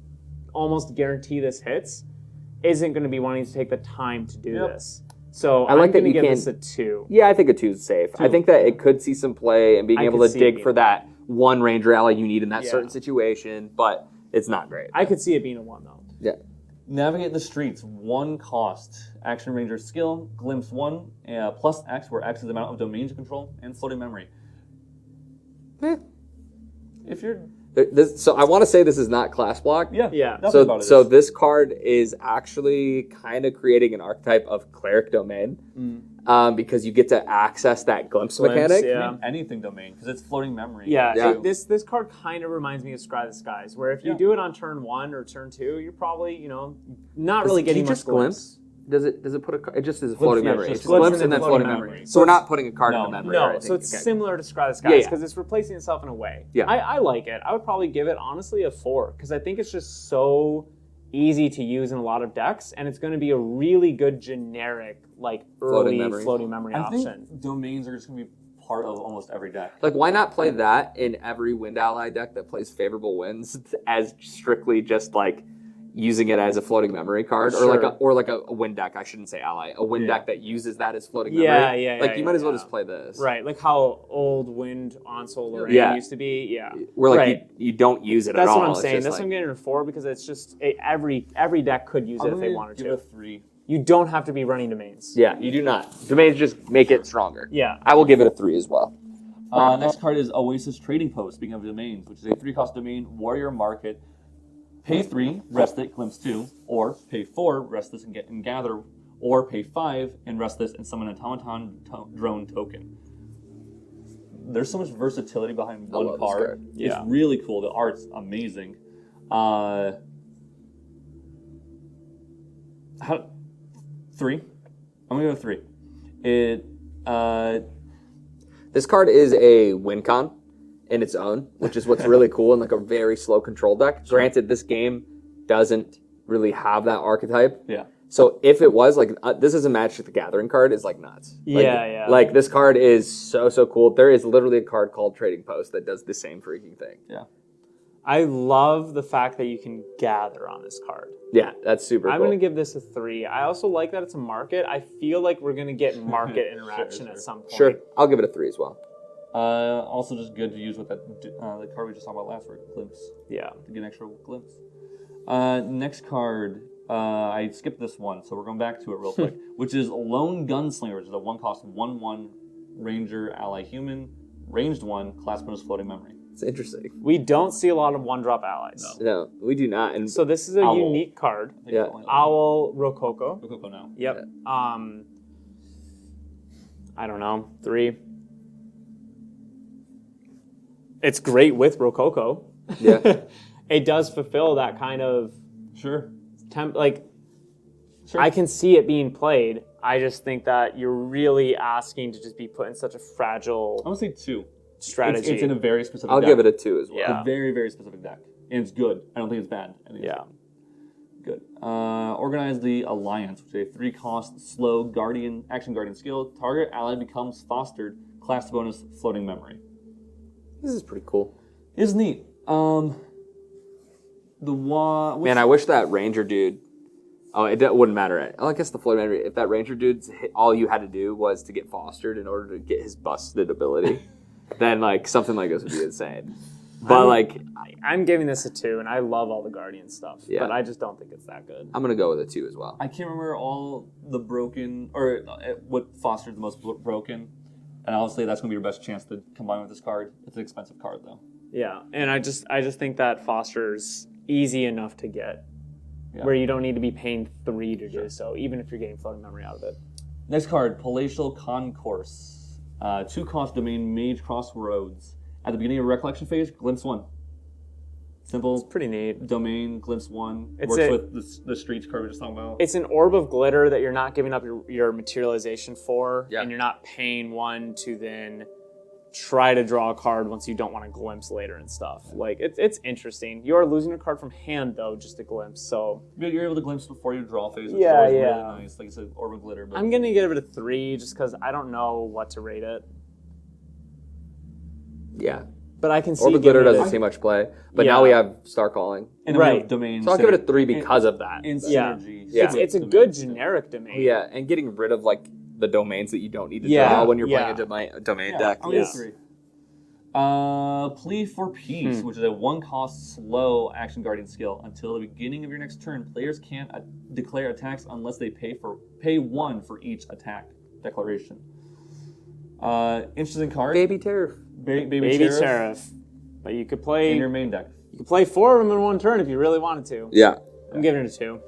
almost guarantee this hits isn't going to be wanting to take the time to do this. So I like I'm that going to you give this can- a 2. Yeah, I think a 2 is safe. I think that it could see some play and being I able could to see dig it for being- that one ranger ally you need in that Yeah. certain situation, but it's not great. I could see it being a 1 though. Yeah. Navigate the streets, 1 cost. Action Ranger skill, Glimpse 1, plus X, where X is the amount of domains you control, and floating memory. If you're... So I want to say this is not class block. Yeah. nothing about it So is. this card is actually kind of creating an archetype of cleric domain, because you get to access that glimpse mechanic. yeah. I mean, anything domain, because it's floating memory. Yeah, Yeah. this card kind of reminds me of Scry the Skies, where if you Yeah. do it on turn 1 or turn 2, you're probably, not really Can you getting much just glimpse? Does it put a? It just is a floating yeah, memory. it's It's just glimpse glimpse and then and floating floating memory. memory. So we're not putting a card No. in the memory. No, or anything. so it's Okay. similar to Scry the Yeah, Skies yeah. because it's replacing itself in a way. Yeah. I like it. I would probably give it, honestly, a 4 because I think it's just so easy to use in a lot of decks, and it's going to be a really good generic, like, Floating early memory. floating memory I option. think domains are just going to be part of almost every deck. Like, why not play that in every wind ally deck that plays favorable winds as strictly just like using it as a floating memory card, or like a wind deck? I shouldn't say ally, a wind deck that uses that as floating memory. Like you might as well just play this, Right, like how old Wind Onsole Lorraine Yeah. used to be. Yeah, Where like right. you don't use it That's at all. what I'm It's saying. just That's like- why I'm getting a 4 because it's just every deck could use it if they wanted give to. it a 3. You don't have to be running domains. Yeah, you do not. Domains just make it stronger. Yeah. I will give it a 3 as well. Next card is Oasis Trading Post, speaking of domains, which is a 3-cost domain, Warrior Market. Pay 3, rest it, glimpse 2, or pay 4, rest this and gather, or pay 5 and rest this and summon an automaton drone token. There's so much versatility behind love one this card. card. It's really cool. The art's amazing. 3. I'm gonna go 3. This card is a win con in its own, which is what's really cool in like a very slow control deck. Granted, this game doesn't really have that archetype. Yeah. So if it was like this is a Magic the Gathering card, is like nuts. Like, Yeah. Like this card is so cool. There is literally a card called Trading Post that does the same freaking thing. Yeah. I love the fact that you can gather on this card. Yeah, that's super I'm cool. going to give this a 3. I also like that it's a market. I feel like we're going to get market interaction at some point. Sure, I'll give it a 3 as well. Also, just good to use with that the card we just talked about last week, Glimpse. Yeah. To get an extra glimpse. Next card, I skipped this one, so we're going back to it real quick, which is Lone Gunslinger, which is a 1-cost 1/1 Ranger Ally Human, ranged 1, class bonus floating memory. It's interesting. We don't see a lot of 1-drop allies. No, we do not. And So this is a Owl. unique card. I think Yeah. it's only Owl Rococo. Rococo now. Yep. I don't know. 3. It's great with Rococo. yeah, It does fulfill that kind of Sure. I can see it being played. I just think that you're really asking to just be put in such a fragile I would say 2. strategy. It's in a very specific I'll deck. give it a 2 as well. Yeah. A very, very specific deck. And it's good. I don't think it's bad. I think it's Yeah. good. Good. Organize the Alliance, which is a 3-cost slow action guardian skill. Target ally becomes fostered. Class bonus floating memory. This is pretty cool. It's neat. Man, I wish that ranger dude. Oh, it wouldn't matter. I guess the floating memory. If that ranger dude's all you had to do was to get fostered in order to get his busted ability, then like something like this would be insane. But I'm giving this a 2, and I love all the Guardian stuff. Yeah. But I just don't think it's that good. I'm gonna go with a 2 as well. I can't remember all the broken or what fostered the most broken, and obviously that's gonna be your best chance to combine with this card. It's an expensive card though. Yeah, and I just think that Foster's easy enough to get, where you don't need to be paying 3 to do so, even if you're getting floating memory out of it. Next card, Palatial Concourse. 2-cost domain, Mage Crossroads. At the beginning of Recollection phase, glimpse 1. Simple. It's pretty neat. Domain, glimpse 1. It's Works with the streets card we were just talking about. It's an orb of glitter that you're not giving up your materialization for, Yeah. and you're not paying 1 to then try to draw a card once you don't want to glimpse later and stuff. Like, it's interesting. You are losing a card from hand, though, just to glimpse, so... You're able to glimpse before your draw phase, which Yeah, is always yeah. really nice. Like I said, orb of glitter. But I'm going to give it a 3 just because I don't know what to rate it. Yeah. But I can see Orb of Glitter giving it doesn't see much play, but Yeah. now we have Star Calling. and then we have right. domain. So I'll give it a 3 because of that. In Yeah. synergy. Yeah. It's a good generic domain. Yeah, and getting rid of like the domains that you don't need to Yeah, draw when you're yeah. playing a domain Yeah, deck. I'll give it a Yes. 3. Plea for Peace, which is a 1-cost slow action guardian skill. Until the beginning of your next turn, players can't declare attacks unless they pay 1 for each attack declaration. Interesting card. Baby Tariff. Baby Sheriff. Sheriff But you could in play your main deck. 4 of them in one turn if you really wanted to. Yeah. I'm giving it a 2.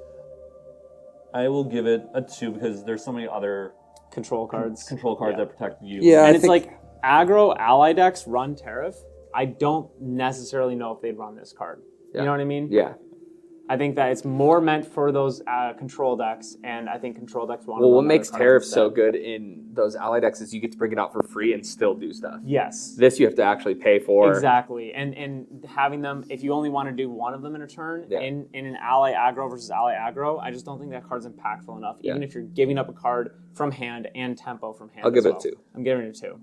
I will give it a 2 because there's so many other Control cards. control cards Yeah. that protect you. Yeah. And I it's think- like aggro ally decks run Tariff. I don't necessarily know if they'd run this card. Yeah. You know what I mean? Yeah. I think that it's more meant for those control decks, and I think control decks want to Well, run what other makes cards Tariff so instead. good in those ally decks is you get to bring it out for free and still do stuff. Yes. This you have to actually pay for. Exactly. And having them, if you only want to do one of them in a turn, Yeah. in an ally aggro versus ally aggro, I just don't think that card's impactful enough, even if you're giving up a card from hand and tempo from hand. I'll give as it a 2. I'm giving it a 2.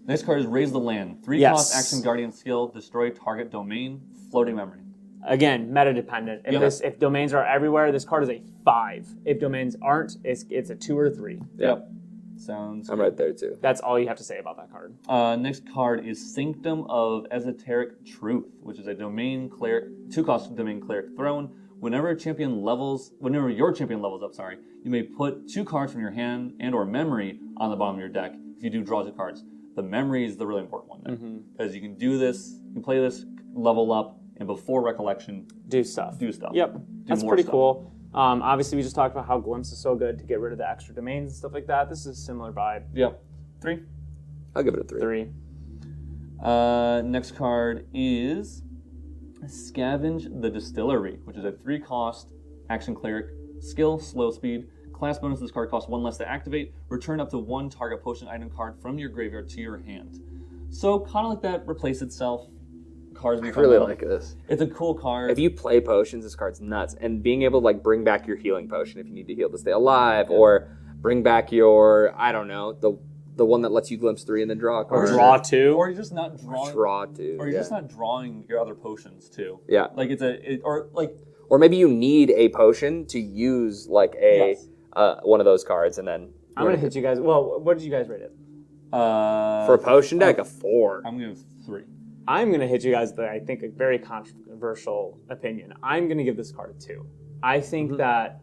Next card is Raise the Land. 3-cost Yes. action guardian skill. Destroy target domain. Floating memory. Again, meta dependent. If domains are everywhere, this card is a 5. If domains aren't, it's a 2 or a 3. Yep. Sounds. I'm right there too. That's all you have to say about that card. Next card is Sanctum of Esoteric Truth, which is a domain cleric, 2-cost domain cleric throne. Whenever your champion levels up, you may put 2 cards from your hand and/or memory on the bottom of your deck. If you do, draw 2 cards. The memory is the really important one, there, because you can do this, you can play this, level up, and before recollection, Do stuff. Yep. Do That's more pretty stuff. cool. Obviously, we just talked about how Glimpse is so good to get rid of the extra domains and stuff like that. This is a similar vibe. Yep. 3. I'll give it a 3. 3. Next card is Scavenge the Distillery, which is a 3-cost action cleric skill, slow speed. Class bonus, this card costs 1 less to activate. Return up to 1 target potion item card from your graveyard to your hand. So kind of like that, replace itself. Cards I really like this. It's a cool card. If you play potions, this card's nuts. And being able to like bring back your healing potion if you need to heal to stay alive, or bring back your, I don't know, the one that lets you glimpse 3 and then draw a Or card. Draw 2. or you're just not drawing. Draw 2. Or you're just not drawing your other potions too. Yeah. Like Or maybe you need a potion to use like a Yes. one of those cards, and then I'm going to hit you guys. Well, what did you guys rate it? for a potion deck, a 4. I'm gonna give 3. I'm going to hit you guys with, I think, a very controversial opinion. I'm going to give this card a 2. I think that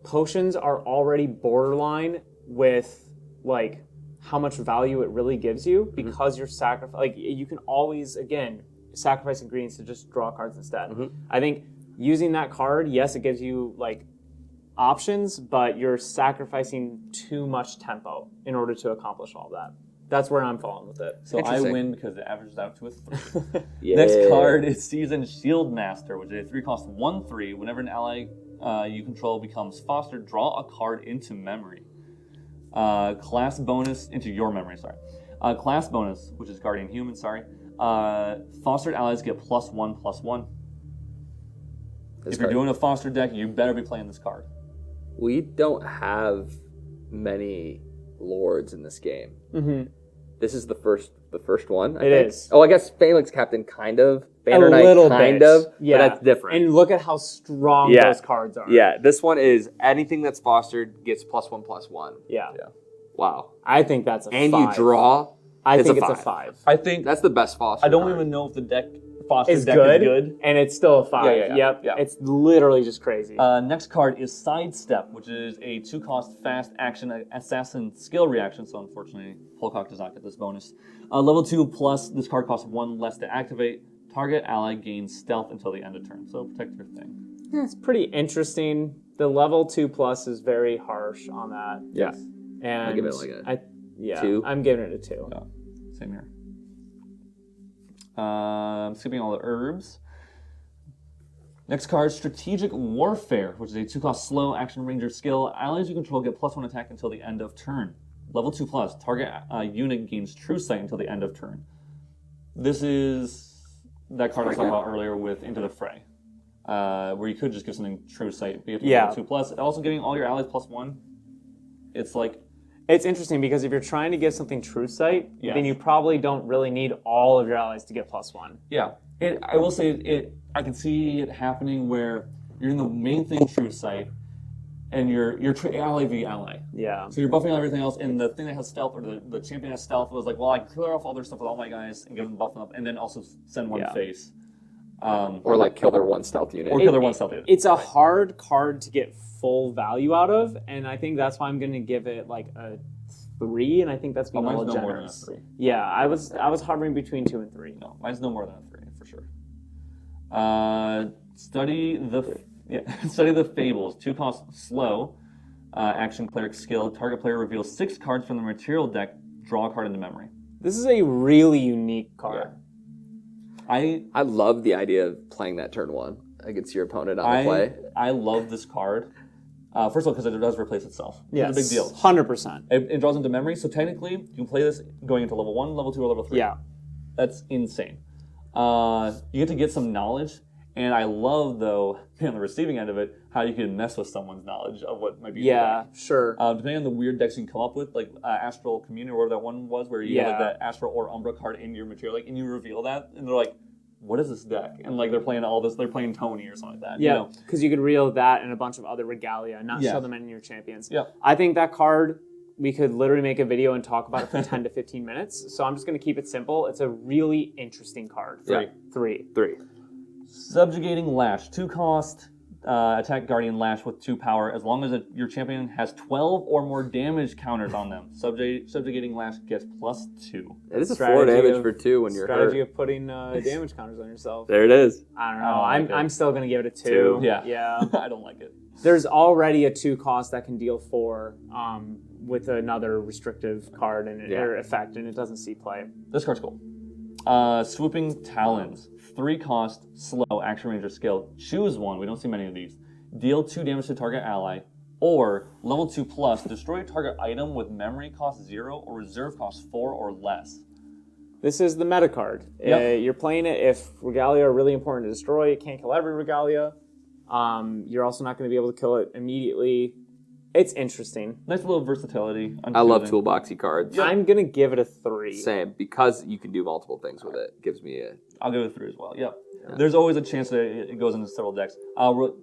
potions are already borderline with, like, how much value it really gives you because you're like, you can always, again, sacrifice ingredients to just draw cards instead. I think using that card, yes, it gives you, like, options, but you're sacrificing too much tempo in order to accomplish all that. That's where I'm falling with it. So I Interesting. win because it averages out to a 3. Yeah. Next card is Seasoned Shield Master, which is a 3-cost 1/3. Whenever an ally you control becomes fostered, draw a card into memory. Class bonus into your memory. Class bonus, which is Guardian Human. Fostered allies get +1/+1. If you're doing a Foster deck, you better be playing this card. We don't have many lords in this game. Mm-hmm. This is the first one. It is. Oh, I guess Phalanx Captain kind of. Banner a Knight little kind bit. of. Yeah. But that's different. And look at how strong Yeah. those cards are. Yeah, this one is anything that's fostered gets +1/+1. Yeah. Wow. I think that's a And 5. you draw. I think a it's a 5. 5. I think That's the best foster. I don't card. even know if the Foster It's deck good, is good. and it's still a 5. Yeah. Yep. Yeah. It's literally just crazy. Next card is Sidestep, which is a 2-cost fast action assassin skill reaction. So unfortunately, Polcock does not get this bonus. Level 2+, this card costs 1 less to activate. Target ally gains stealth until the end of turn. So protect your thing. Yeah, it's pretty interesting. The level 2+ is very harsh on that. Yeah. And I'll give it like a 2. I'm giving it a 2. Yeah, same here. Skipping all the herbs. Next card, Strategic Warfare, which is a 2-cost slow action ranger skill. Allies you control get +1 attack until the end of turn. Level 2+, target unit gains True Sight until the end of turn. This is that card I was talking about earlier with Into the Fray, where you could just give something True Sight, be it level 2+. Also giving all your allies +1. It's like... It's interesting because if you're trying to give something True Sight, Yes. then you probably don't really need all of your allies to get +1. Yeah, I will say I can see it happening where you're in the main thing True Sight, and you're ally v ally. Yeah. So you're buffing everything else, and the thing that has stealth, or the champion has stealth, was like, well, I can clear off all their stuff with all my guys and give them buff up, and then also send one face. Or like kill their 1 stealth unit. Or kill their 1 stealth unit. It's a hard card to get full value out of, and I think that's why I'm going to give it like a 3, and I think that's being a mine's little no more than a generous. 3. Yeah, I was hovering between 2 and 3. No, mine's no more than a 3, for sure. Study the Fables. 2-cost slow action cleric skill. Target player reveals 6 cards from the material deck. Draw a card into memory. This is a really unique card. I love the idea of playing that turn 1 against your opponent on the play. I love this card. First of all, because it does replace itself. Yes. It's a big deal. 100%. It draws into memory, so technically you can play this going into level 1, level 2, or level 3. Yeah. That's insane. You get to get some knowledge, and I love, though, on the receiving end of it, how you can mess with someone's knowledge of what might be in the deck. Sure. Depending on the weird decks you can come up with, like Astral Communion or whatever that one was, where you have like, that Astral or Umbra card in your material, like, and you reveal that, and they're like, what is this deck? And like they're playing all this, they're playing Tony or something like that. Yeah, because you could reel that and a bunch of other Regalia and not show them any of your champions. Yeah. I think that card, we could literally make a video and talk about it for 10 to 15 minutes. So I'm just going to keep it simple. It's a really interesting card. 3. Subjugating Lash, 2-cost attack Guardian Lash with 2 power. As long as your champion has 12 or more damage counters on them, Subjugating Lash gets +2. It is a 4 damage for 2 when you're hurt. Strategy of putting damage counters on yourself. There it is. I don't know. I'm still going to give it a 2. Yeah. I don't like it. There's already a 2-cost that can deal 4 with another restrictive card or effect, and it doesn't see play. This card's cool. Swooping Talons, 3-cost slow action ranger skill. Choose one. We don't see many of these. Deal 2 damage to target ally, or level 2+, destroy a target item with memory cost 0 or reserve cost 4 or less. This is the meta card. You're playing it if Regalia are really important to destroy. You can't kill every Regalia. You're also not going to be able to kill it immediately. It's interesting. Nice little versatility. I love toolboxy cards. I'm going to give it a 3. Same, because you can do multiple things with it. It gives me a... I'll give it a 3 as well. Yep. Yeah. There's always a chance that it goes into several decks.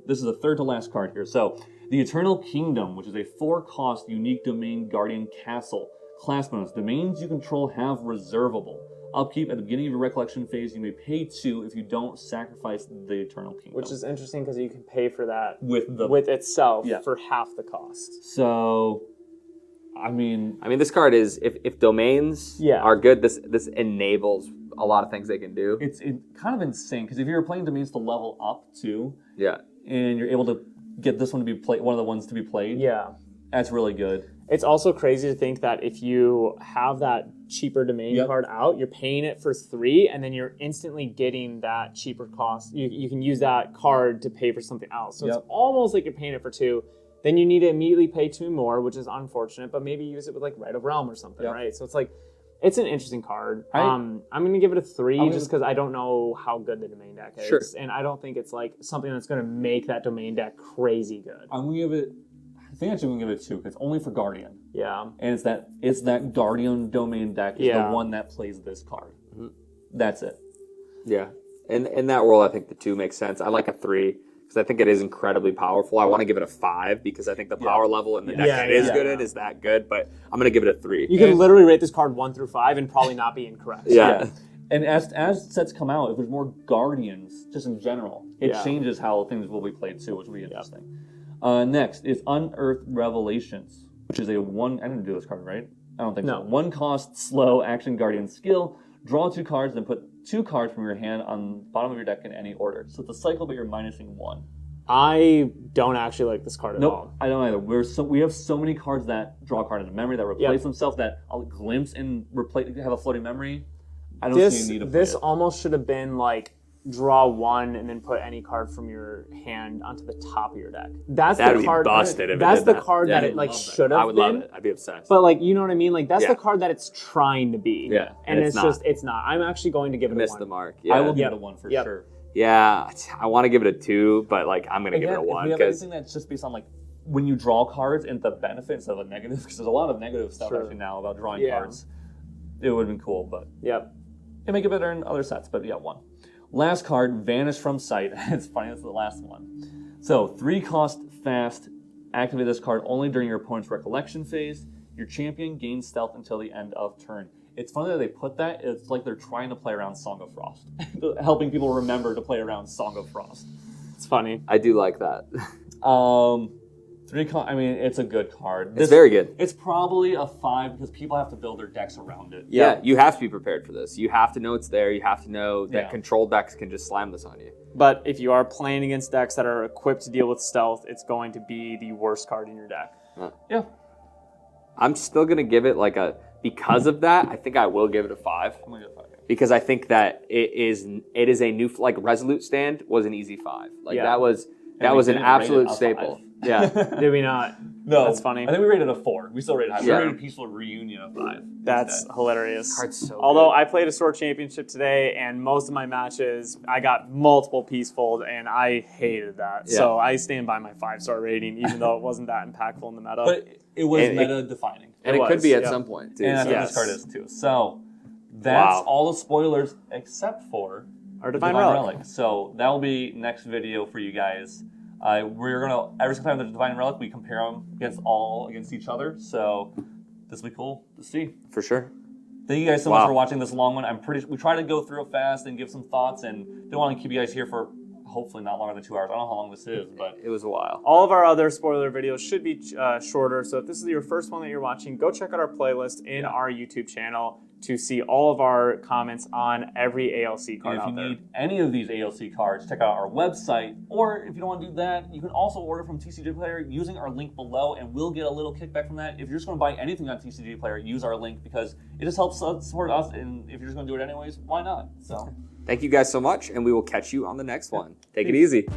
This is the third to last card here. So, the Eternal Kingdom, which is a 4-cost unique domain guardian castle. Class bonus. Domains you control have reservable. Upkeep at the beginning of your recollection phase. You may pay 2 if you don't sacrifice the Eternal Kingdom. Which is interesting because you can pay for that with itself for half the cost. So, I mean, this card is if domains are good. This enables a lot of things they can do. It's kind of insane because if you're playing domains to level up too, and you're able to get this one to be played, one of the ones to be played, that's really good. It's also crazy to think that if you have that cheaper domain card out, you're paying it for 3, and then you're instantly getting that cheaper cost. You can use that card to pay for something else. So it's almost like you're paying it for 2. Then you need to immediately pay 2 more, which is unfortunate, but maybe use it with like Right of Realm or something, right? So it's like It's an interesting card. I'm going to give it a 3 just because I don't know how good the domain deck is. Sure. And I don't think it's like something that's going to make that domain deck crazy good. I'm going to give it, I think I'm going to give it a 2 because it's only for Guardian. Yeah. And it's that Guardian domain deck is the one that plays this card. Mm-hmm. That's it. Yeah. In that world, I think the 2 makes sense. I like a 3 because I think it is incredibly powerful. I want to give it a 5 because I think the power level in the deck that is good in is that good, but I'm going to give it a 3. You can literally rate this card 1 through 5 and probably not be incorrect. Yeah. And as sets come out, if there's more Guardians, just in general, it changes how things will be played too, which will be interesting. Next is Unearthed Revelations, which is a 1... I didn't do this card, right? I don't think so. 1 cost, slow, action Guardian skill. Draw 2 cards, then put 2 cards from your hand on the bottom of your deck in any order. So it's a cycle, but you're minusing 1. I don't actually like this card at all. I don't either. We have so many cards that draw a card into memory that replace themselves that I'll glimpse and have a floating memory. I don't see a need of this almost should have been like draw 1 and then put any card from your hand onto the top of your deck. That's the card. Busted if that's it the did that. card that it like should have been. I would love it. I'd be obsessed. But like, you know what I mean? Like that's the card that it's trying to be. Yeah. And it's just it's not. I'm actually going to give it a 1. Missed the mark. Yeah. I will give it a 1 for sure. Yeah, I want to give it a 2, but like I'm gonna give it a 1 If we have because anything that's just based on like when you draw cards and the benefits of a negative, because there's a lot of negative stuff actually now about drawing cards. It would have been cool, but it make it better in other sets. But 1. Last card, Vanish from Sight. It's funny, that's the last one. So 3 cost, fast. Activate this card only during your opponent's recollection phase. Your champion gains stealth until the end of turn. It's funny that they put that. It's like they're trying to play around Song of Frost, helping people remember to play around Song of Frost. It's funny. I do like that. 3 I mean, it's a good card. It's very good. It's probably a 5 because people have to build their decks around it. Yeah, you have to be prepared for this. You have to know it's there. You have to know that control decks can just slam this on you. But if you are playing against decks that are equipped to deal with stealth, it's going to be the worst card in your deck. Yeah. I'm still going to give it like a... Because of that, I think I will give it a 5. I'm going to give it a 5. Because I think that it is a new... Like, Resolute Stand was an easy 5. Like, that was an absolute staple. Yeah. Did we not? No. That's funny. I think we rated a 4. We still rated high. Yeah. We rated Peaceful Reunion a 5. That's hilarious. Card's so Although good. I played a Sword Championship today, and most of my matches, I got multiple Peaceful, and I hated that. Yeah. So I stand by my 5-star rating, even though it wasn't that impactful in the meta. But it was meta-defining. And it could be at some point, too. And I think this card is, too. So that's all the spoilers except for our Divine Relic. So that will be next video for you guys. We're gonna every single time there's a Divine Relic, we compare them against each other. So this will be cool to see for sure. Thank you guys so much for watching this long one. We try to go through it fast and give some thoughts, and don't want to keep you guys here for hopefully not longer than 2 hours. I don't know how long this is, but it was a while. All of our other spoiler videos should be shorter. So if this is your first one that you're watching, go check out our playlist in our YouTube channel to see all of our comments on every ALC card out there. If you need any of these ALC cards, check out our website. Or if you don't want to do that, you can also order from TCG Player using our link below, and we'll get a little kickback from that. If you're just going to buy anything on TCG Player, use our link because it just helps support us. And if you're just going to do it anyways, why not? So, thank you guys so much, and we will catch you on the next one. Take it easy.